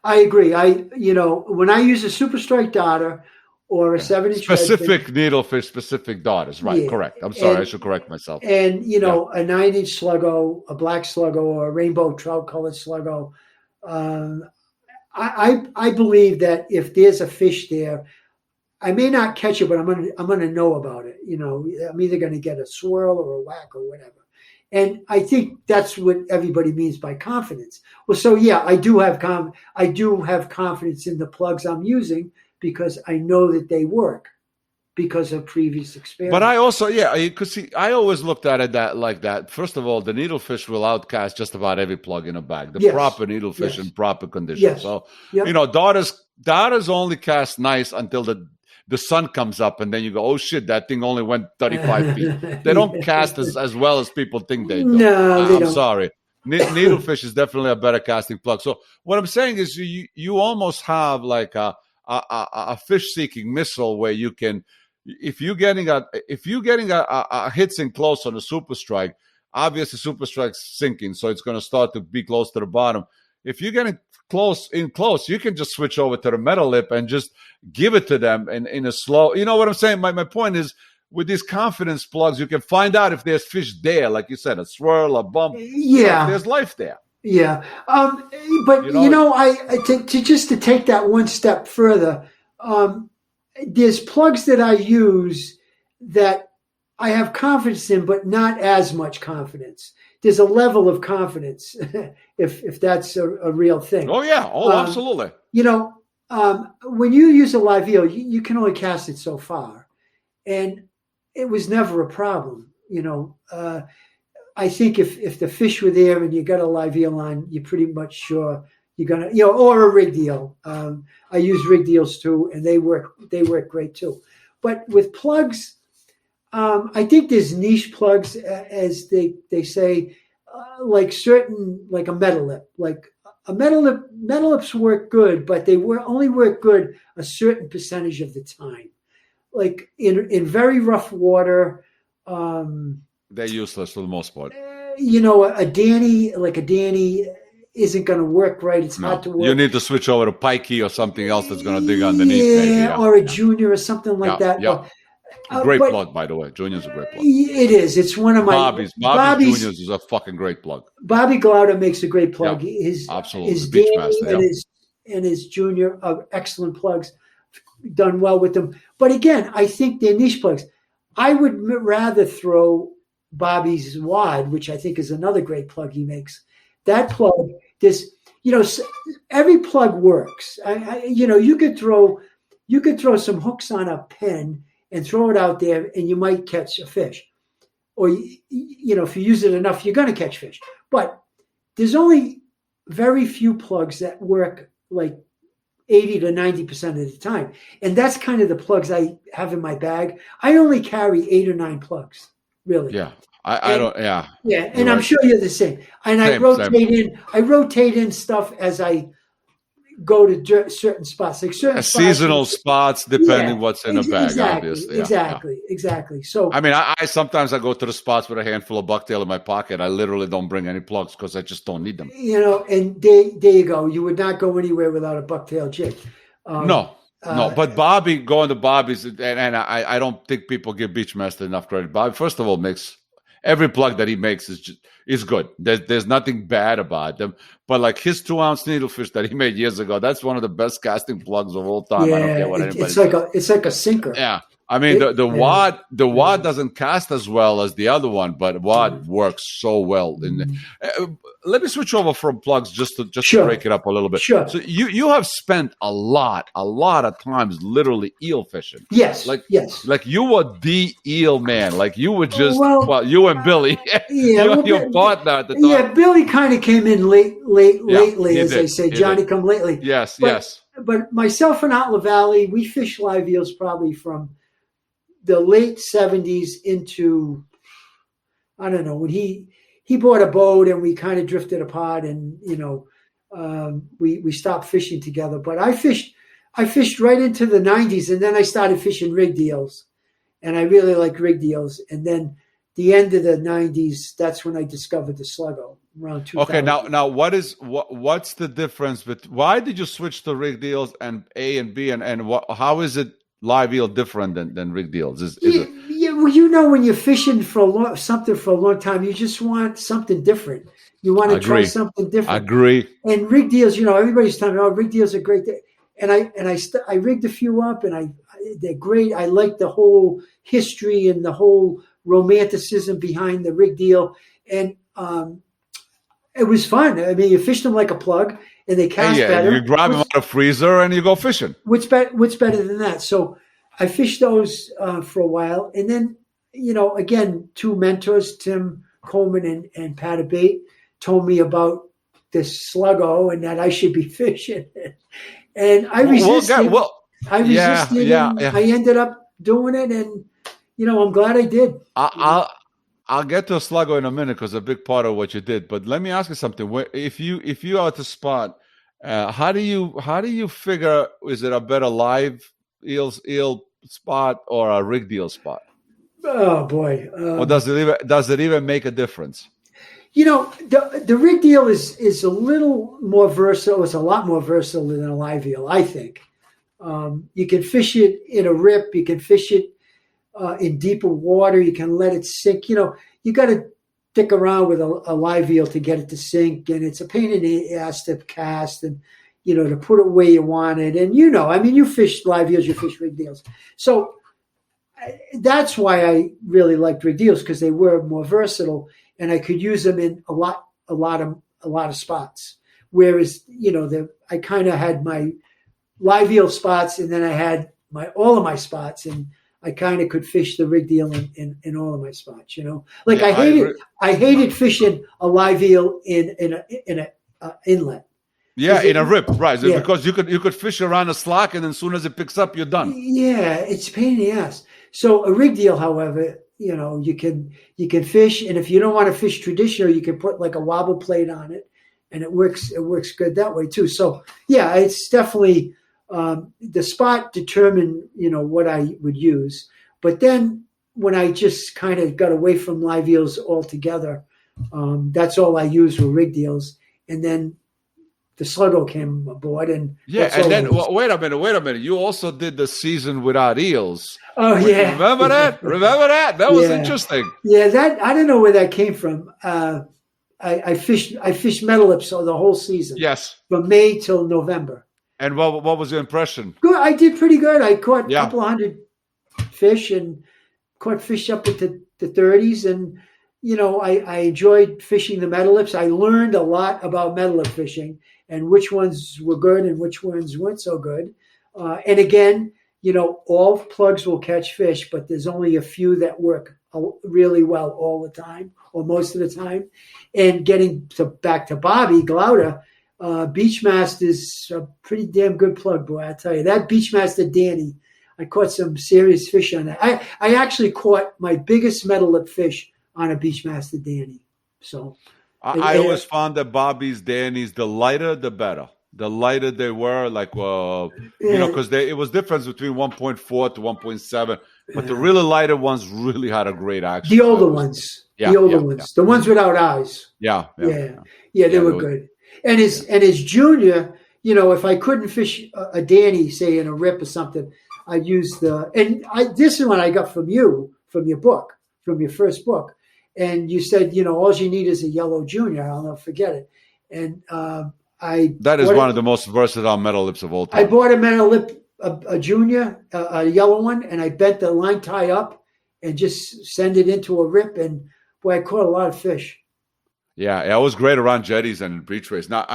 I agree. When I use a super strike darter or a 7-inch specific needlefish, specific darters, right? Yeah. Correct. I'm sorry, I should correct myself. And a 9-inch Sluggo, a black Sluggo, or a rainbow trout colored Sluggo. I believe that if there's a fish there, I may not catch it, but I'm gonna know about it. I'm either gonna get a swirl or a whack or whatever. And I think that's what everybody means by confidence. Well, so yeah, I do have confidence in the plugs I'm using because I know that they work because of previous experience. But I also, because I always looked at it like that. First of all, the needlefish will outcast just about every plug in a bag. The proper needlefish in proper conditions. Yes. So, darters only cast nice until the sun comes up, and then you go, "Oh shit, that thing only went 35 feet." They don't cast as well as people think they do. No, they don't. I'm sorry. Needlefish is definitely a better casting plug. So what I'm saying is you almost have like a fish-seeking missile where you can, if you're getting a hits in close on a super strike, obviously super strike's sinking, so it's going to start to be close to the bottom. If you're getting close, you can just switch over to the metal lip and just give it to them in a slow. You know what I'm saying? My point is, with these confidence plugs, you can find out if there's fish there, like you said, a swirl, a bump. Yeah, there's life there. Yeah, but to take that one step further, there's plugs that I use that I have confidence in, but not as much confidence. There's a level of confidence, if that's a real thing. Oh yeah, absolutely. When you use a live eel, you can only cast it so far, and it was never a problem. I think if the fish were there and you got a live eel on, you're pretty much sure you're gonna, or a rigged eel. I use rigged eels too, and they work great too. But with plugs, I think there's niche plugs, as they say, like a metal lip. Like a metal lips work good, but they only work good a certain percentage of the time. Like in very rough water, They're useless for the most part. A Danny isn't going to work right. It's hard to work. You need to switch over to Pikey or something else that's going to dig underneath. Maybe, or a Junior or something like that. Yeah. Great plug, by the way. Junior's a great plug. It is. It's one of my Bobby's Junior's is a fucking great plug. Bobby Glauder makes a great plug. Absolutely. His Danny and his Junior are excellent plugs. Done well with them. But again, I think they're niche plugs. I would rather throw Bobby's Wad, which I think is another great plug he makes. That plug, every plug works. You could throw some hooks on a pen and throw it out there, and you might catch a fish. Or if you use it enough, you're going to catch fish. But there's only very few plugs that work like 80 to 90% of the time. And that's kind of the plugs I have in my bag. I only carry 8 or 9 plugs, really. Yeah. I don't. Yeah. Yeah. And I'm sure you're the same. And I rotate in stuff as I go to certain spots, like certain seasonal spots, depending what's in the bag, obviously. Exactly. So I mean, I sometimes I go to the spots with a handful of bucktail in my pocket. I literally don't bring any plugs because I just don't need them. And there you go. You would not go anywhere without a bucktail jig. No. But Bobby, going to Bobby's, and I don't think people give Beachmaster enough credit. Bobby, first of all, makes every plug that he makes is good. There's nothing bad about them. But like his 2-ounce needlefish that he made years ago, that's one of the best casting plugs of all time. Yeah, I don't care what anybody says. It's like a sinker. Yeah. I mean, the wad doesn't cast as well as the other one, but wad works so well. Let me switch over from plugs just to break it up a little bit. Sure. So you have spent a lot of times literally eel fishing. Yes. Yes. Like you were the eel man. Like you were just you and Billy. Your partner at the time. Yeah, Billy kind of came in lately, as they say. Johnny come lately. Yes. But myself and Outlet Valley, we fish live eels probably from the late 70s into, I don't know, when he bought a boat and we kind of drifted apart and, we stopped fishing together. But I fished right into the 90s, and then I started fishing rigged eels, and I really like rigged eels. And then the end of the 90s, that's when I discovered the Sluggo around 2000. Okay, now what's the difference? Why did you switch to rigged eels and A and B, and how is it live eel different than rigged eels? Well, when you're fishing for something for a long time, you just want something different. You want to try something different. I agree. And rigged eels, everybody's telling me, rigged eels are great. And I rigged a few up, and they're great. I like the whole history and the whole romanticism behind the rigged eel, and it was fun. I mean, you fished them like a plug, and they cast better. You grab them out of the freezer and you go fishing. What's better than that? So I fished those for a while, and then again, 2 mentors, Tim Coleman and Pat Abate, told me about this Sluggo and that I should be fishing it. And I resisted. I resisted. I ended up doing it, and I'm glad I did. I'll get to a Sluggo in a minute because a big part of what you did. But let me ask you something. If you are at the spot, how do you figure, is it a better live eel spot or a rigged eel spot? Oh boy! Or does it even make a difference? The rigged eel is a little more versatile. It's a lot more versatile than a live eel, I think. You can fish it in a rip. You can fish it in deeper water. You can let it sink. You got to dick around with a live eel to get it to sink, and it's a pain in the ass to cast and to put it where you want it. And you fish live eels, you fish rigged eels. So that's why I really liked rigged eels, because they were more versatile, and I could use them in a lot of spots. Whereas I kind of had my live eel spots, and then I had all of my spots, and I kind of could fish the rigged eel in all of my spots. I hated fishing a live eel in an inlet. Yeah, in a rip, right? Yeah. Because you could fish around a slack, and then as soon as it picks up, you're done. Yeah, it's a pain in the ass. So a rigged eel, however, you can fish, and if you don't want to fish traditional, you can put like a wobble plate on it, and it works good that way too. So yeah, it's definitely the spot determined what I would use, but then when I just kind of got away from live eels altogether, that's all I used were rigged eels. And then the Sluggo came aboard. And and then, wait a minute. You also did the season without eels. Oh, yeah. Remember that? That was interesting. Yeah, I don't know where that came from. I fished metal-lips the whole season. Yes. From May till November. And what was your impression? Good. I did pretty good. I caught a couple hundred fish and caught fish up into the 30s. And, I enjoyed fishing the metal-lips. I learned a lot about metal-lip fishing and which ones were good and which ones weren't so good. And again, all plugs will catch fish, but there's only a few that work really well all the time or most of the time. And getting back to Bobby Glauder, Beachmaster's a pretty damn good plug, boy. I tell you, that Beachmaster Danny, I caught some serious fish on that. I actually caught my biggest metal lip fish on a Beachmaster Danny. So I always found that Bobby's Danny's, the lighter, the better. The lighter they were, because it was difference between 1.4 to 1.7, but the really lighter ones really had a great action. The older ones. The ones without eyes. Yeah, they were good. And his junior, if I couldn't fish a Danny, say in a rip or something, I'd use this is one I got from you, from your book, from your first book. And you said, all you need is a yellow junior. I'll never forget it. And that is one of the most versatile metal lips of all time. I bought a metal lip, a junior, a yellow one, and I bent the line tie up and just send it into a rip. And boy, I caught a lot of fish. Yeah, it was great around jetties and breach race. Now,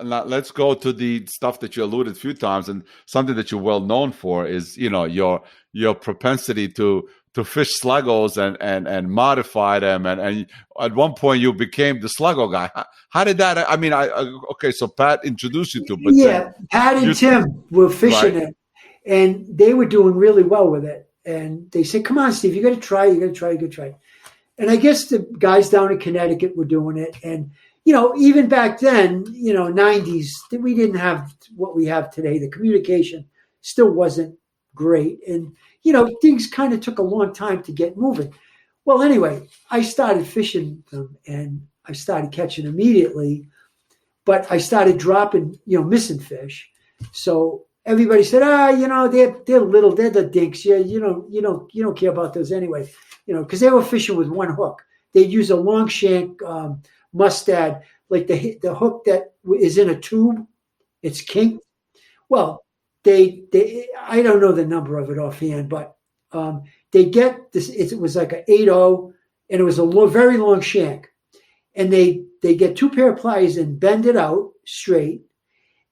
let's go to the stuff that you alluded a few times, and something that you're well known for is, your propensity to fish sluggos and modify them. And at one point you became the Sluggo guy. How did that? I mean, so Pat introduced you to, but Pat and Tim were fishing it, and they were doing really well with it. And they said, "Come on, Steve, you got to try. You got to try." And I guess the guys down in Connecticut were doing it. And, even back then, 90s, we didn't have what we have today. The communication still wasn't great. And, things kind of took a long time to get moving. Well, anyway, I started fishing them and I started catching immediately, but I started dropping, missing fish. So everybody said, they're little, they're the dinks. Yeah, you don't care about those anyway. Because they were fishing with one hook. They'd use a long shank mustad, like the hook that is in a tube. It's kinked. Well, they I don't know the number of it offhand, but they get this. It was like an 8-0, and it was a very long shank. And they get two pair of pliers and bend it out straight.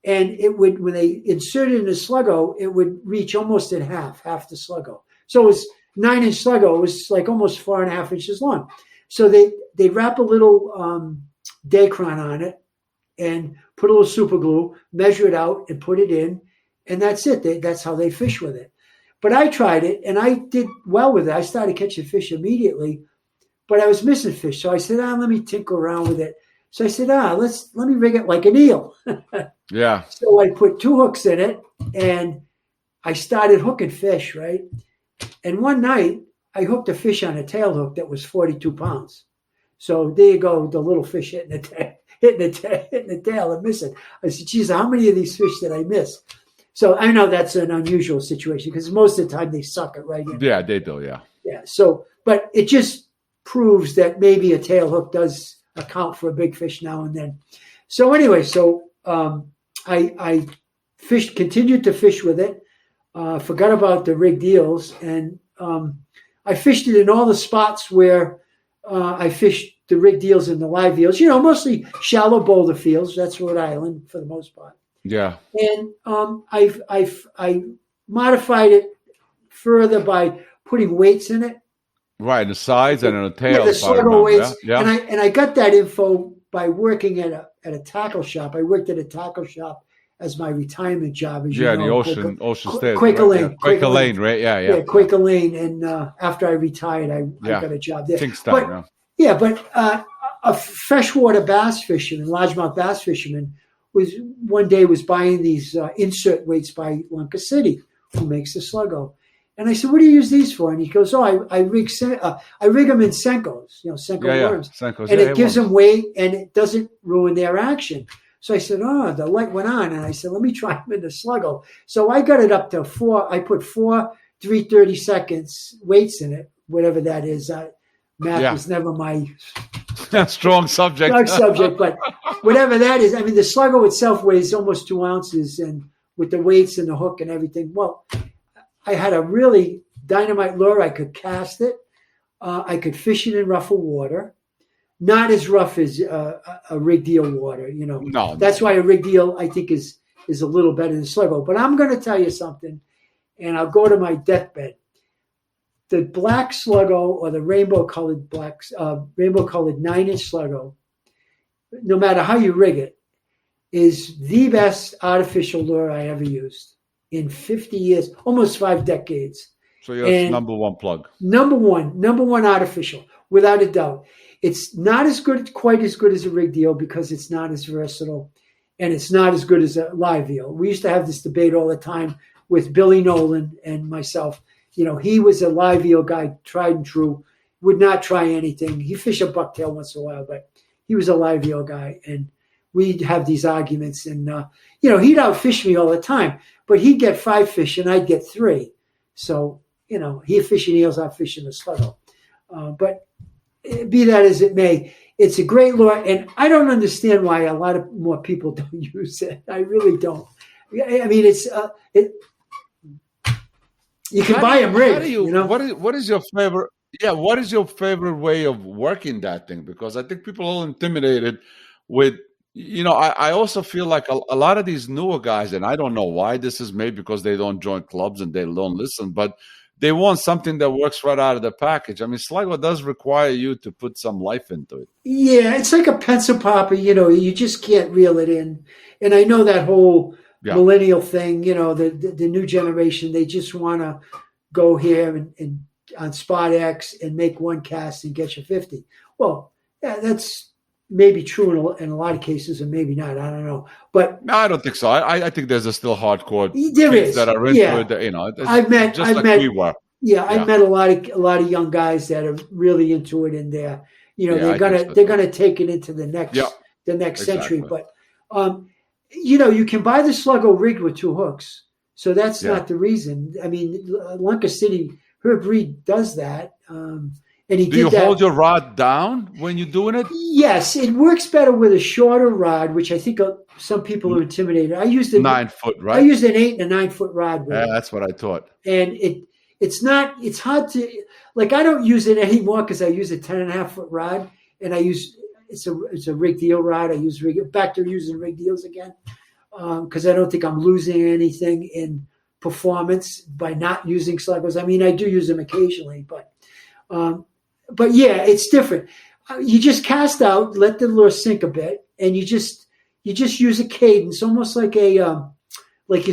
And it would, when they insert it in the Sluggo, it would reach almost in half the Sluggo. So it was 9-inch Sluggo. It was like almost 4.5 inches long. So they wrap a little Dacron on it and put a little super glue, measure it out and put it in. And that's it. That's how they fish with it. But I tried it and I did well with it. I started catching fish immediately, but I was missing fish. So I said, let me tinker around with it. So I said, let me rig it like an eel. Yeah. So I put 2 hooks in it and I started hooking fish, right? And one night I hooked a fish on a tail hook that was 42 pounds. So there you go, the little fish hitting the tail and missing. I said, geez, how many of these fish did I miss? So I know that's an unusual situation because most of the time they suck it right in. Yeah, they do, yeah. Yeah. So, but it just proves that maybe a tail hook does account for a big fish now and then. So anyway, I continued to fish with it. Forgot about the rigged eels, and I fished it in all the spots where I fished the rigged eels and the live eels. Mostly shallow boulder fields. That's Rhode Island for the most part. Yeah. And I modified it further by putting weights in it. Right, in the sides and in the tail. The Sluggo weights. Yeah. And I got that info by working at a tackle shop. I worked at a tackle shop as my retirement job. As the Ocean State. Quaker Lane. Quaker Lane, right? Yeah. Quaker Lane. And after I retired, I got a job there. Kingstown, but a freshwater bass fisherman, largemouth bass fisherman, was buying these insert weights by Lunker City, who makes the Sluggo. And I said, what do you use these for? And he goes, I rig them in Senkos, Senko worms. Senkos, and it gives them weight and it doesn't ruin their action. So I said, the light went on. And I said, let me try them in the Sluggo. So I got it up to 4. I put 4 3/30 seconds weights in it, whatever that is. Math was never my strong subject. But whatever that is. I mean, the Sluggo itself weighs almost 2 ounces, and with the weights and the hook and everything. Well, I had a really dynamite lure. I could cast it. I could fish it in rougher water. Not as rough as a rigged eel water, No. That's why a rigged eel, I think, is a little better than Sluggo. But I'm going to tell you something, and I'll go to my deathbed. The black Sluggo or the rainbow-colored 9-inch Sluggo, no matter how you rig it, is the best artificial lure I ever used in 50 years, almost 5 decades. So you're number one plug. Number one artificial, without a doubt. It's not quite as good as a rigged eel because it's not as versatile, and it's not as good as a live eel. We used to have this debate all the time with Billy Nolan and myself. He was a live eel guy, tried and true, would not try anything. He fished a bucktail once in a while, but he was a live eel guy, and we'd have these arguments. And he'd outfish me all the time, but he'd get 5 fish and I'd get 3. So he'd fishing eels, I'm fishing the Sluggo. But be that as it may, it's a great lure, and I don't understand why a lot of more people don't use it. I really don't. I mean, you can buy them rigged. What is your favorite? Yeah, what is your favorite way of working that thing? Because I think people are all intimidated with. I also feel like a lot of these newer guys, and I don't know why this is, maybe because they don't join clubs and they don't listen, but they want something that works right out of the package. I mean, Sluggo does require you to put some life into it. Yeah, it's like a pencil popper. You just can't reel it in. And I know that whole millennial thing, the new generation, they just want to go here and on Spot X and make one cast and get you 50. Well, that's maybe true in a lot of cases, and maybe not. I don't know, but no, I don't think so. I think there's still hardcore there kids is. that are into it. I've met we were. Yeah, I've met a lot of young guys that are really into it, and they're gonna take it into the next century. But you can buy the Sluggo rigged with 2 hooks, so that's not the reason. I mean, Lunker City, Herb Reed does that. And do you hold your rod down when you're doing it? Yes, it works better with a shorter rod, which I think some people are intimidated. I used 9-foot, right? I used an 8 and a 9-foot rod. Yeah, that's what I thought. And it's hard to, like, I don't use it anymore because I use a 10.5-foot rod, and it's a rigged eel rod. I use back to using rigged eels again because I don't think I'm losing anything in performance by not using Sluggos. I mean, I do use them occasionally, but yeah, it's different. You just cast out, let the lure sink a bit, and you just use a cadence, almost like a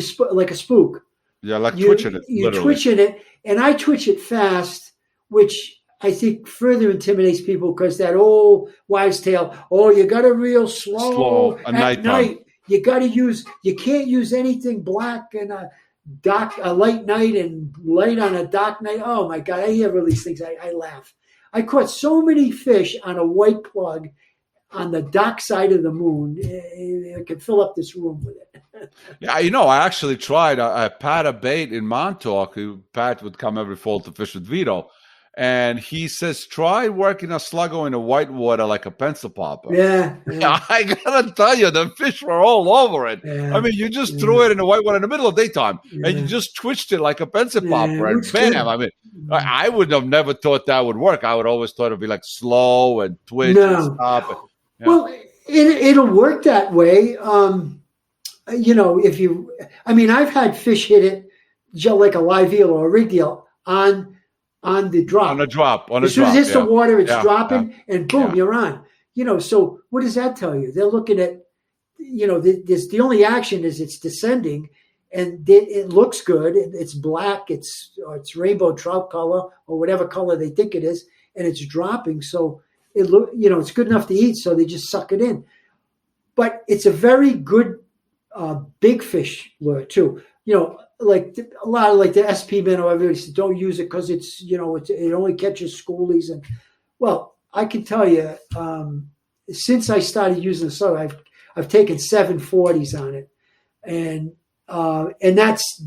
spook. Yeah, like twitching it. You're twitching it, and I twitch it fast, which I think further intimidates people because that old wives' tale. Oh, you got to reel slow at night. You got to you can't use anything black and a light night and light on a dark night. Oh my God, I hear all these things. I laugh. I caught so many fish on a white plug on the dark side of the moon. I could fill up this room with it. Yeah, I actually tried. I pat a bait in Montauk. Pat would come every fall to fish with Vito. And he says, try working a Sluggo in a white water like a pencil popper. Yeah. I got to tell you, the fish were all over it. Yeah, I mean, you just threw it in a white water in the middle of daytime, and you just twitched it like a pencil popper, and bam. Good. I mean, I would have never thought that would work. I would always thought it would be like slow and twitch and stop. Well, it'll work that way. I've had fish hit it just like a live eel or a rigged eel on the drop. On a drop. As soon as it hits the water, it's dropping, and boom, you're on. So what does that tell you? They're looking at, the only action is it's descending, and it looks good. It's black. It's rainbow trout color or whatever color they think it is, and it's dropping. So it's good enough to eat. So they just suck it in. But it's a very good big fish lure too. Like a lot of like the SP minnow, everybody says don't use it because it's it only catches schoolies. And well, I can tell you, since I started using the Sluggo, I've taken 740s on it, and that's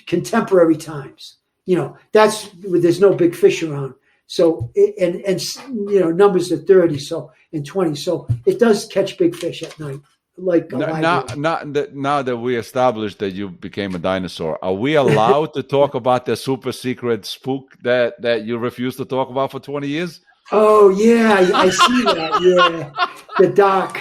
contemporary times. There's no big fish around. So numbers are 30 and 20. So it does catch big fish at night. Like now that we established that you became a dinosaur, are we allowed to talk about the super secret spook that you refused to talk about for 20 years? Oh yeah, I see that. Yeah, the dock.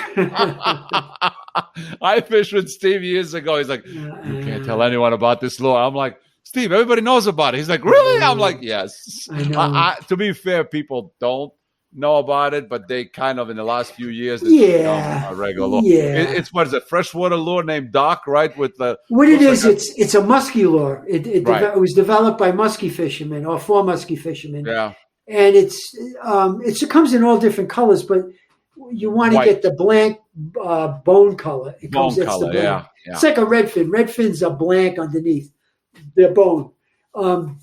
I fished with Steve years ago. He's like, you can't tell anyone about this lure. I'm like, Steve, everybody knows about it. He's like, really? I'm like, yes. I know. To be fair, people don't know about it, but they kind of in the last few years, it's become a regular lure. Yeah. It's what is it? Freshwater lure named Doc, right? With the what it is, it's a muskie lure. It was developed by muskie fishermen or for muskie fishermen. Yeah. And it comes in all different colors, but you want to get the blank bone color. Bone color, yeah. It's like a redfin. Redfins are blank underneath their bone, and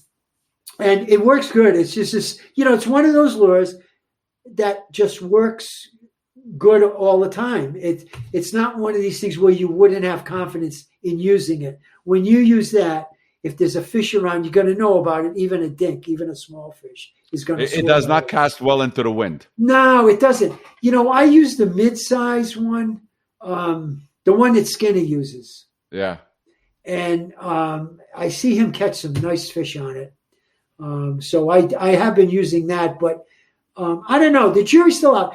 it works good. It's just this, it's one of those lures that just works good all the time. It's not one of these things where you wouldn't have confidence in using it. When you use that, if there's a fish around, you're going to know about it. Even a dink, even a small fish is going to. It does not cast well into the wind. No, it doesn't. I use the mid-size one, the one that Skinner uses. Yeah. And I see him catch some nice fish on it. So I have been using that, but I don't know. The jury's still out.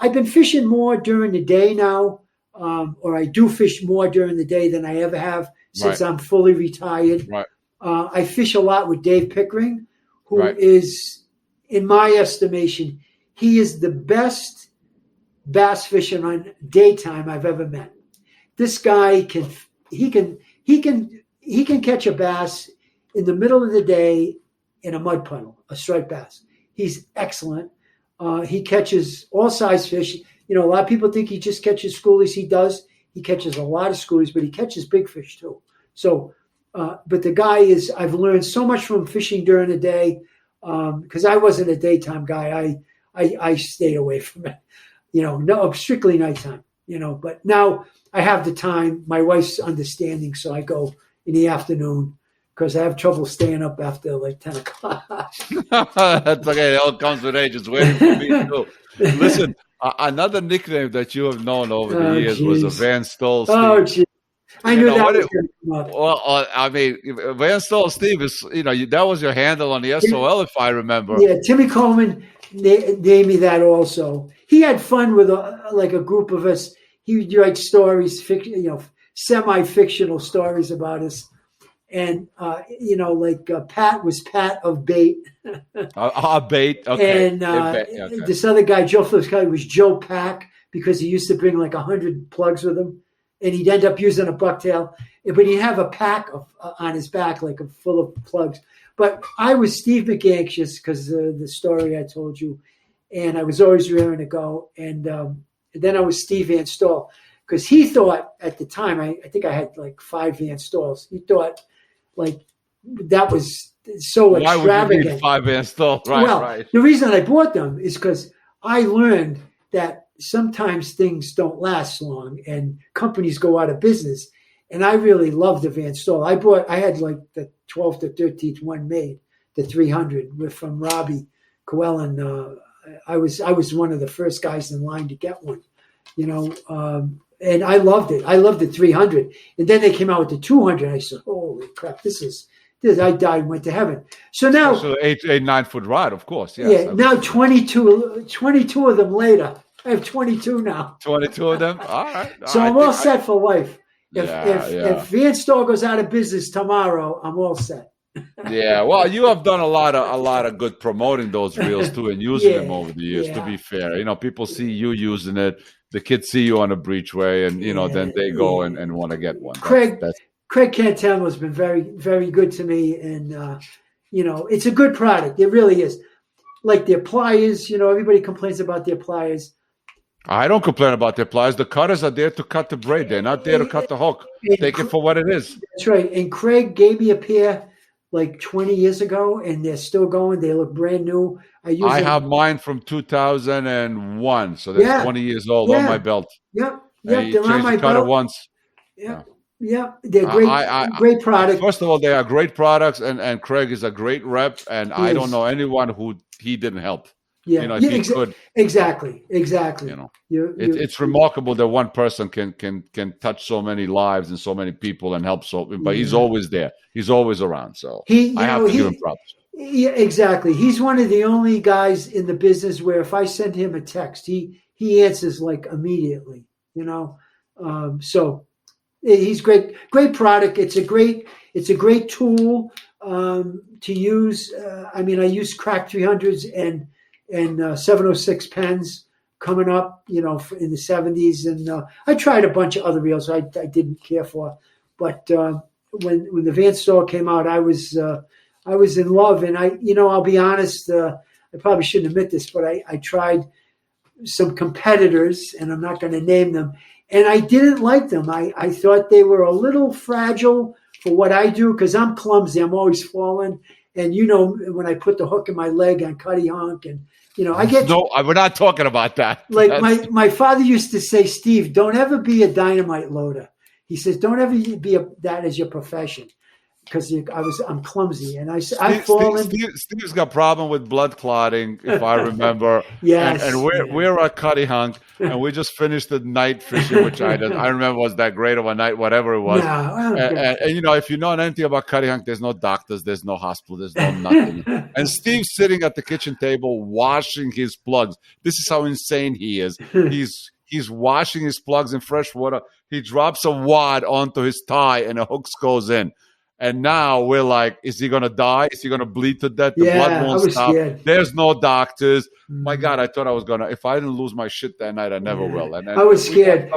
I've been fishing more during the day now, or I do fish more during the day than I ever have since I'm fully retired. Right. I fish a lot with Dave Pickering, who is, in my estimation, he is the best bass fisher on daytime I've ever met. This guy can catch a bass in the middle of the day in a mud puddle, a striped bass. He's excellent. He catches all size fish. A lot of people think he just catches schoolies. He does. He catches a lot of schoolies, but he catches big fish too. So, but the guy is, I've learned so much from fishing during the day because I wasn't a daytime guy. I stayed away from it, no, strictly nighttime, but now I have the time. My wife's understanding. So I go in the afternoon, because I have trouble staying up after like 10 o'clock. That's okay. It all comes with age. It's waiting for me too. Listen, another nickname that you have known over the years was a Van Stol Steve. Oh, geez. I knew that was going to come up. Well, I mean, Van Stol Steve is, that was your handle on the SOL, if I remember. Yeah, Timmy Coleman named me that also. He had fun with a group of us. He would write stories, semi-fictional stories about us. And, Pat was Pat of Bait. Bait, okay. And this other guy, Joe Phillips, was Joe Pack, because he used to bring like 100 plugs with him. And he'd end up using a bucktail. But he'd have a pack on his back, like full of plugs. But I was Steve McAnxious because of the story I told you. And I was always raring to go. And then I was Steve Van Stol. Because he thought at the time, I think I had like 5 Van Stols. He thought like that was so extravagant. Why would you need 5 Van Stols? Right. The reason I bought them is because I learned that sometimes things don't last long and companies go out of business. And I really loved the Van Stol. I had like the 12th or 13th one made, the 300 from Robbie Coellen. I was one of the first guys in line to get one, and I loved it. I loved the 300. And then they came out with the 200. I said, holy crap, this. I died and went to heaven. So now. So 8-9 foot rod, of course. Yes, yeah. Now 22 of them later. I have 22 now. 22 of them? All right. So I'm all set for life. If Van Stol goes out of business tomorrow, I'm all set. Yeah, well, you have done a lot of good promoting those reels too and using them over the years. To be fair, people see you using it. The kids see you on a breachway, and then they go and want to get one. Craig Cantemo has been very, very good to me, and it's a good product. It really is. Like their pliers, everybody complains about their pliers. I don't complain about their pliers. The cutters are there to cut the braid. They're not there to cut the hook. Take it for what it is. That's right. And Craig gave me a pair like 20 years ago, and they're still going. They look brand new. I have mine from 2001, so that's 20 years old on my belt. Yep. They're on my belt once. Yeah, they're great. Great product. First of all, they are great products, and Craig is a great rep, and I don't know anyone who he didn't help. Yeah, exactly. It's remarkable that one person can touch so many lives and so many people and help but he's always there. He's always around. So I have to give him props. Yeah, exactly. He's one of the only guys in the business where if I send him a text, he answers like immediately. So he's great product. It's a great tool to use. I use crack 300s and 706 pens coming up, in the 70s. And I tried a bunch of other reels I didn't care for. But when the Van Store came out, I was in love. And I'll be honest, I probably shouldn't admit this, but I tried some competitors, and I'm not going to name them, and I didn't like them. I thought they were a little fragile for what I do because I'm clumsy. I'm always falling. And, when I put the hook in my leg on Cuddy Hunk and, I get... No, we're not talking about that. Like my father used to say, Steve, don't ever be a dynamite loader. He says, don't ever be that as your profession. Because I'm clumsy, and I've fallen. Steve's got a problem with blood clotting, if I remember. Yes. And we're at Cuddy Hunk, and we just finished the night fishing, which I remember was that great of a night, whatever it was. No, and if you know anything about Cuddy Hunk, there's no doctors, there's no hospital, there's no nothing. And Steve's sitting at the kitchen table washing his plugs. This is how insane he is. He's washing his plugs in fresh water. He drops a wad onto his tie, and a hook goes in. And now we're like, is he going to die? Is he going to bleed to death? The blood won't stop. Scared. There's no doctors. My God, I thought I was going to. If I didn't lose my shit that night, I never will. And I was scared.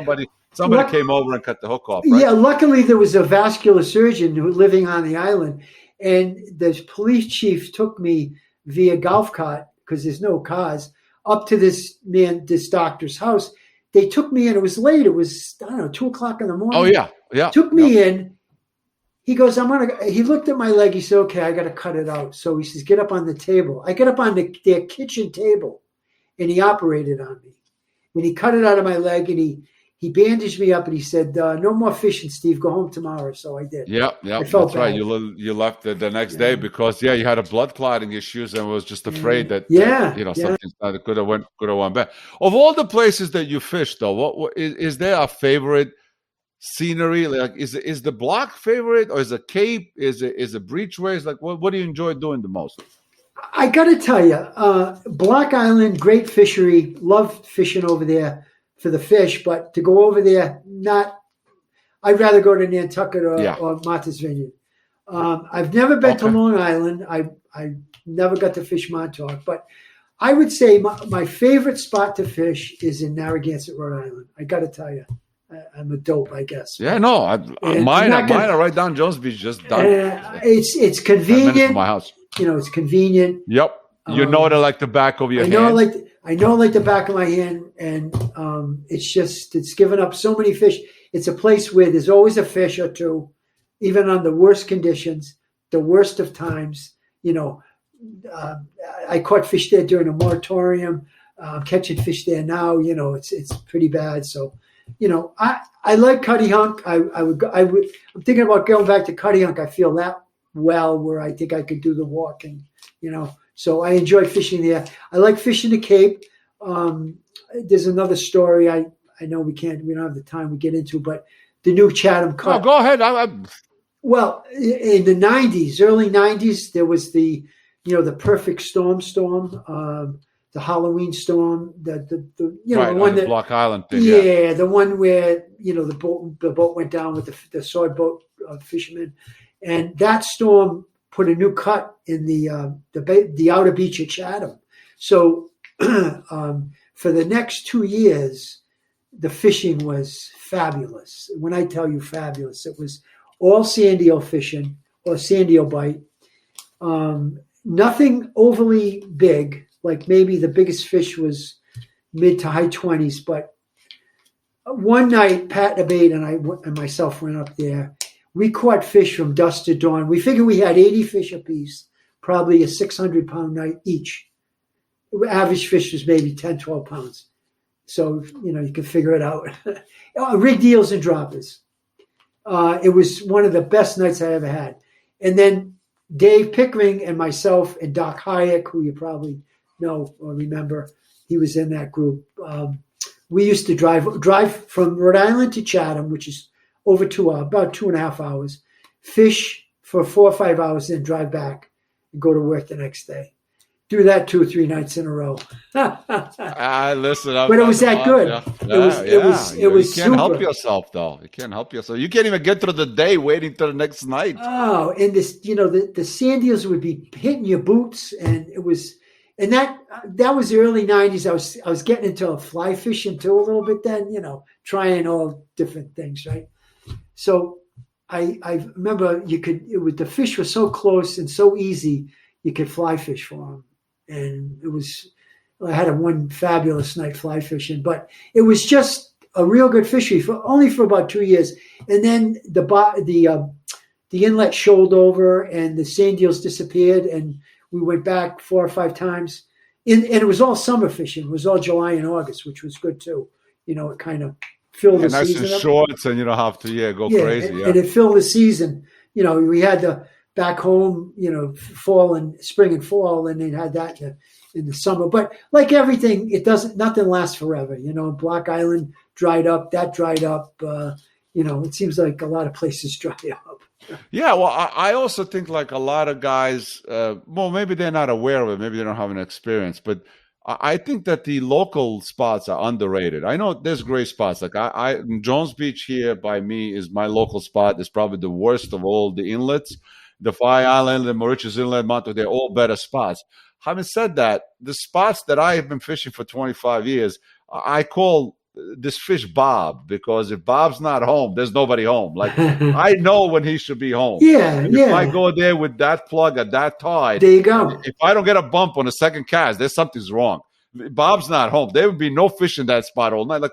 Somebody came over and cut the hook off, right? Yeah, luckily there was a vascular surgeon who living on the island. And the police chief took me via golf cart, because there's no cars, up to this doctor's house. They took me in. It was late. It was, 2 o'clock in the morning. Oh, yeah. Took me in. He goes, he looked at my leg. He said, okay, I got to cut it out. So he says, get up on the table. I get up on their kitchen table, and he operated on me. And he cut it out of my leg, and he bandaged me up, and he said, no more fishing, Steve. Go home tomorrow. So I did. Yeah, that's bad. Right. You left the next day because, you had a blood clotting issues and was just afraid that, something could have went bad. Of all the places that you fished, though, what is there a favorite scenery? Like, is the block favorite, or is it Cape? Is it Breachways? Like, what do you enjoy doing the most? I got to tell you, Block Island, great fishery. Love fishing over there for the fish, but to go over there, I'd rather go to Nantucket or Martha's Vineyard. I've never been to Long Island. I never got to fish Montauk, but I would say my favorite spot to fish is in Narragansett, Rhode Island. I got to tell you. I'm a dope, I guess. Yeah, no, mine are right down Jones Beach, just done. It's convenient. From my house. It's convenient. Yep, you know it like the back of your hand. I know it like the back of my hand, and it's given up so many fish. It's a place where there's always a fish or two, even on the worst conditions, the worst of times. I caught fish there during a moratorium. I'm catching fish there now. It's pretty bad. So. I like Cuddy Hunk. I'm thinking about going back to Cuddy Hunk. I feel that well where I think I could do the walking, so I enjoy fishing there. I like fishing the Cape. There's another story. I know we don't have the time we get into, but the new Chatham Cup. Oh, go ahead. Well, in the 90s, early 90s, there was the perfect storm, the Halloween storm, the one that Block Island thing. Yeah, the one where the boat went down with the sword boat fishermen, and that storm put a new cut in the outer beach at Chatham. So for the next 2 years, the fishing was fabulous. When I tell you fabulous, it was all sand eel fishing or sand eel bite. Nothing overly big. Like maybe the biggest fish was, mid to high 20s. But one night, Pat Abate and myself went up there. We caught fish from dusk to dawn. We figured we had 80 fish apiece, probably a 600-pound night each. Average fish was maybe 10, 12 pounds. So, you can figure it out. Rigged eels and droppers. It was one of the best nights I ever had. And then Dave Pickering and myself and Doc Hayek, who you probably know or remember, he was in that group. We used to drive from Rhode Island to Chatham, which is over about 2.5 hours, fish for 4 or 5 hours, then drive back and go to work the next day. Do that 2 or 3 nights in a row. Listen, but it was that good. It was you can't help yourself, though. You can't help yourself. You can't even get through the day waiting till the next night. Oh, and this, the sand eels would be hitting your boots, and it was, and that was the early 90s. I was getting into fly fishing too a little bit then, trying all different things, right? So I remember the fish were so close and so easy, you could fly fish for them. And I had one fabulous night fly fishing, but it was just a real good fishery only for about 2 years. And then the inlet shoaled over and the sand eels disappeared, and we went back 4 or 5 times. And it was all summer fishing. It was all July and August, which was good too. It kind of filled the season. Nice and shorts, and you don't have to go crazy. And it filled the season. We had the back home, spring and fall, and then had that in the summer. But like everything, nothing lasts forever. Block Island dried up, that dried up. It seems like a lot of places dry up. Yeah, well, I also think like a lot of guys, maybe they're not aware of it, maybe they don't have an experience, but I think that the local spots are underrated. I know there's great spots. Like Jones Beach here by me is my local spot. It's probably the worst of all the inlets. The Fire Island, the Mauritius Inlet, Montauk, they're all better spots. Having said that, the spots that I have been fishing for 25 years, I call this fish Bob, because if Bob's not home, there's nobody home. Like, I know when he should be home. If I go there with that plug at that tide, there you go. If I don't get a bump on the second cast, there's something's wrong. Bob's not home. There would be no fish in that spot all night. Like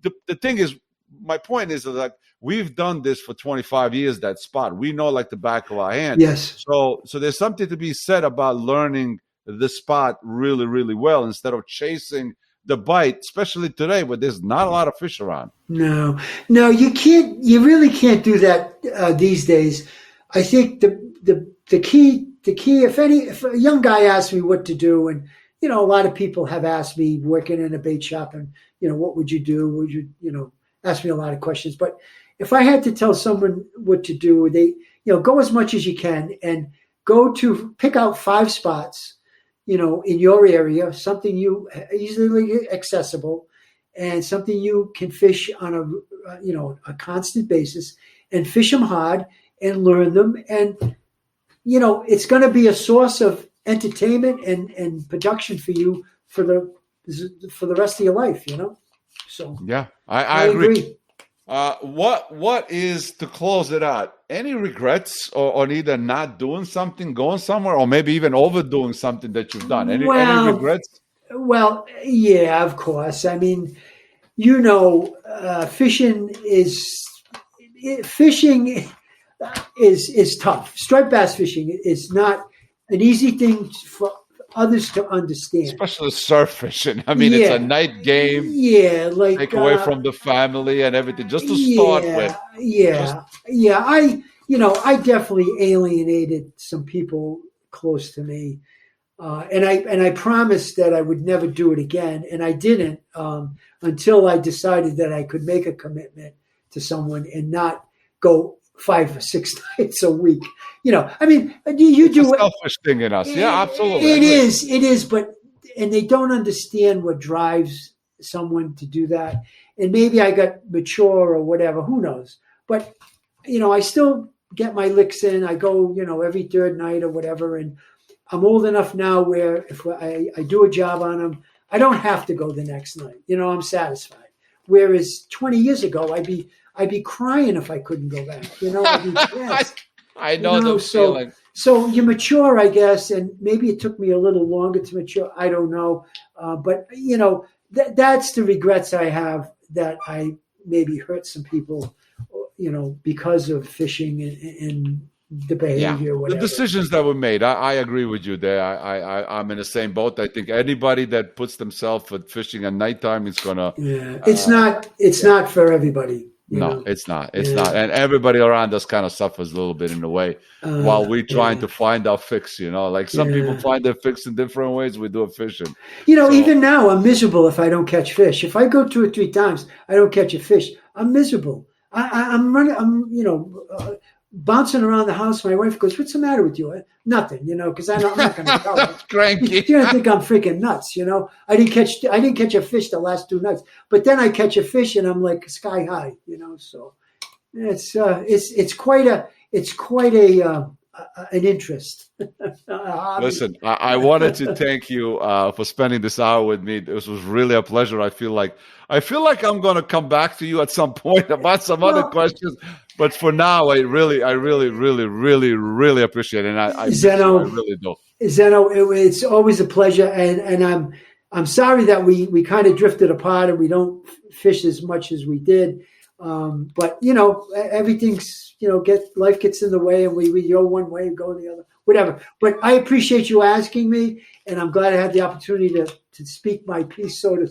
the thing is, my point is that like we've done this for 25 years, that spot. We know like the back of our hand. Yes. So there's something to be said about learning the spot really, really well instead of chasing the bite, especially today where there's not a lot of fish around. No, you can't. You really can't do that these days. I think the key. If a young guy asks me what to do, and a lot of people have asked me working in a bait shop, and what would you do? Would you ask me a lot of questions? But if I had to tell someone what to do, they go as much as you can and pick out 5 spots. In your area, something you easily accessible, and something you can fish on a constant basis, and fish them hard and learn them. And, it's going to be a source of entertainment and production for you for the rest of your life, So yeah, I agree. What is, to close it out, any regrets on either not doing something, going somewhere, or maybe even overdoing something that you've done? Any regrets? Well, yeah, of course. I mean, fishing is tough. Striped bass fishing is not an easy thing for others to understand, especially surf fishing. I mean, it's a night game. Yeah, like take away from the family and everything. Just to start with. I definitely alienated some people close to me, and I promised that I would never do it again, and I didn't until I decided that I could make a commitment to someone and not go 5 or 6 nights a week. I mean, you do a selfish thing in us. Yeah, absolutely. It is, and they don't understand what drives someone to do that. And maybe I got mature or whatever, who knows? But, I still get my licks in. I go, every 3rd night or whatever. And I'm old enough now where if I do a job on them, I don't have to go the next night. I'm satisfied. Whereas 20 years ago, I'd be crying if I couldn't go back. I'd be pissed. I know the feeling. So you mature, I guess, and maybe it took me a little longer to mature. I don't know. But, that's the regrets I have, that I maybe hurt some people, because of fishing and the behavior. Whatever. The decisions that were made. I agree with you there. I'm in the same boat. I think anybody that puts themselves at fishing at nighttime is gonna. Yeah, it's not for everybody. No, it's not. It's not. And everybody around us kind of suffers a little bit in a way while we're trying to find our fix, Like some people find their fix in different ways. We do it fishing. Even now, I'm miserable if I don't catch fish. If I go 2 or 3 times, I don't catch a fish, I'm miserable. I'm running, bouncing around the house. My wife goes, "What's the matter with you?" Nothing, because I'm not going to tell her. Cranky. You're going to think I'm freaking nuts, I didn't catch a fish the last 2 nights, but then I catch a fish and I'm like sky high, So it's quite an interest. Listen, I wanted to thank you for spending this hour with me. This was really a pleasure. I feel like I'm going to come back to you at some point about some other questions. But for now, I really, really appreciate it. And I really do. Zeno, it's always a pleasure. And I'm sorry that we kind of drifted apart and we don't fish as much as we did. But everything's, life gets in the way and we go one way and go the other, whatever. But I appreciate you asking me, and I'm glad I had the opportunity to speak my piece, so to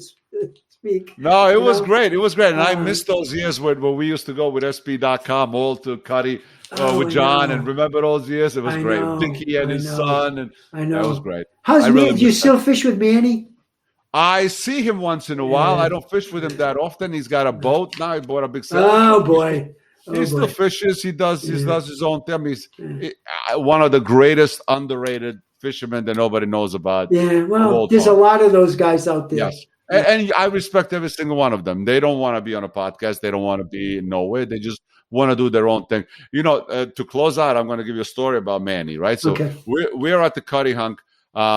speak. No, it was great. It was great. And I missed those years when we used to go with SP.com all to Cuddy with John. And remember those years? It was great. Dickie and his son. And I know. That was great. How's Manny? Do you still fish with Manny? I see him once in a while. I don't fish with him that often. He's got a boat now. He bought a big sail. Oh boy! He still fishes. He does his own thing. He's one of the greatest underrated fishermen that nobody knows about. Yeah, well, there's a lot of those guys out there. Yes, and I respect every single one of them. They don't want to be on a podcast. They don't want to be nowhere. They just want to do their own thing. To close out, I'm going to give you a story about Manny. Right? So we're at the Cuddy Hunk.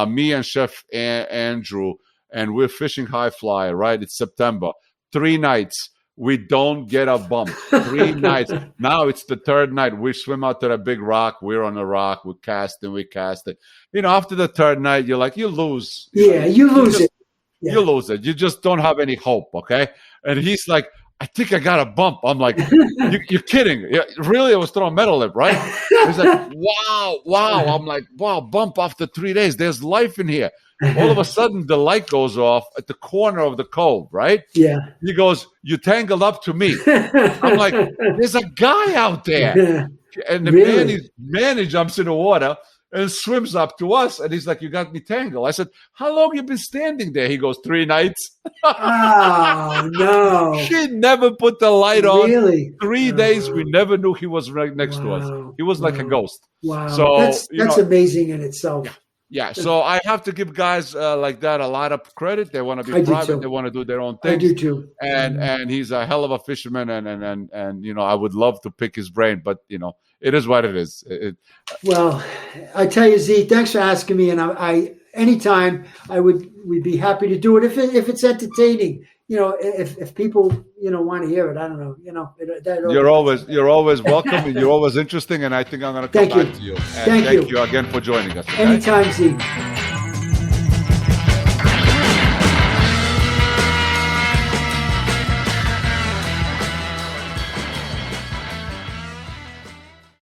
Me and Chef Andrew. And we're fishing high flyer, right? It's September. 3 nights. We don't get a bump. 3 nights. Now it's the 3rd night. We swim out to the big rock. We're on the rock. We cast it. After the 3rd night, you're like, you lose. You lose it. You lose it. You just don't have any hope, okay? And he's like, I think I got a bump. I'm like, you're kidding. Yeah, really? I was throwing metal lip, right? He's like, wow. I'm like, wow, bump after 3 days. There's life in here. All of a sudden, the light goes off at the corner of the cove, right? Yeah. He goes, you tangled up to me. I'm like, there's a guy out there. And the man jumps in the water and swims up to us. And he's like, you got me tangled. I said, how long you been standing there? He goes, 3 nights. Oh, no. He never put the light on. Really? 3 days, we never knew he was right next to us. He was like a ghost. Wow. So, that's amazing in itself. Yeah, so I have to give guys like that a lot of credit. They want to be private. They want to do their own thing. I do too. And he's a hell of a fisherman, and I would love to pick his brain, but it is what it is. Well, I tell you, Z, thanks for asking me, and I anytime we'd be happy to do it if it's entertaining. If people want to hear it, I don't know. You're always welcome, and you're always interesting. And I think I'm going to come back to you. And thank you again for joining us. Okay? Anytime, Z.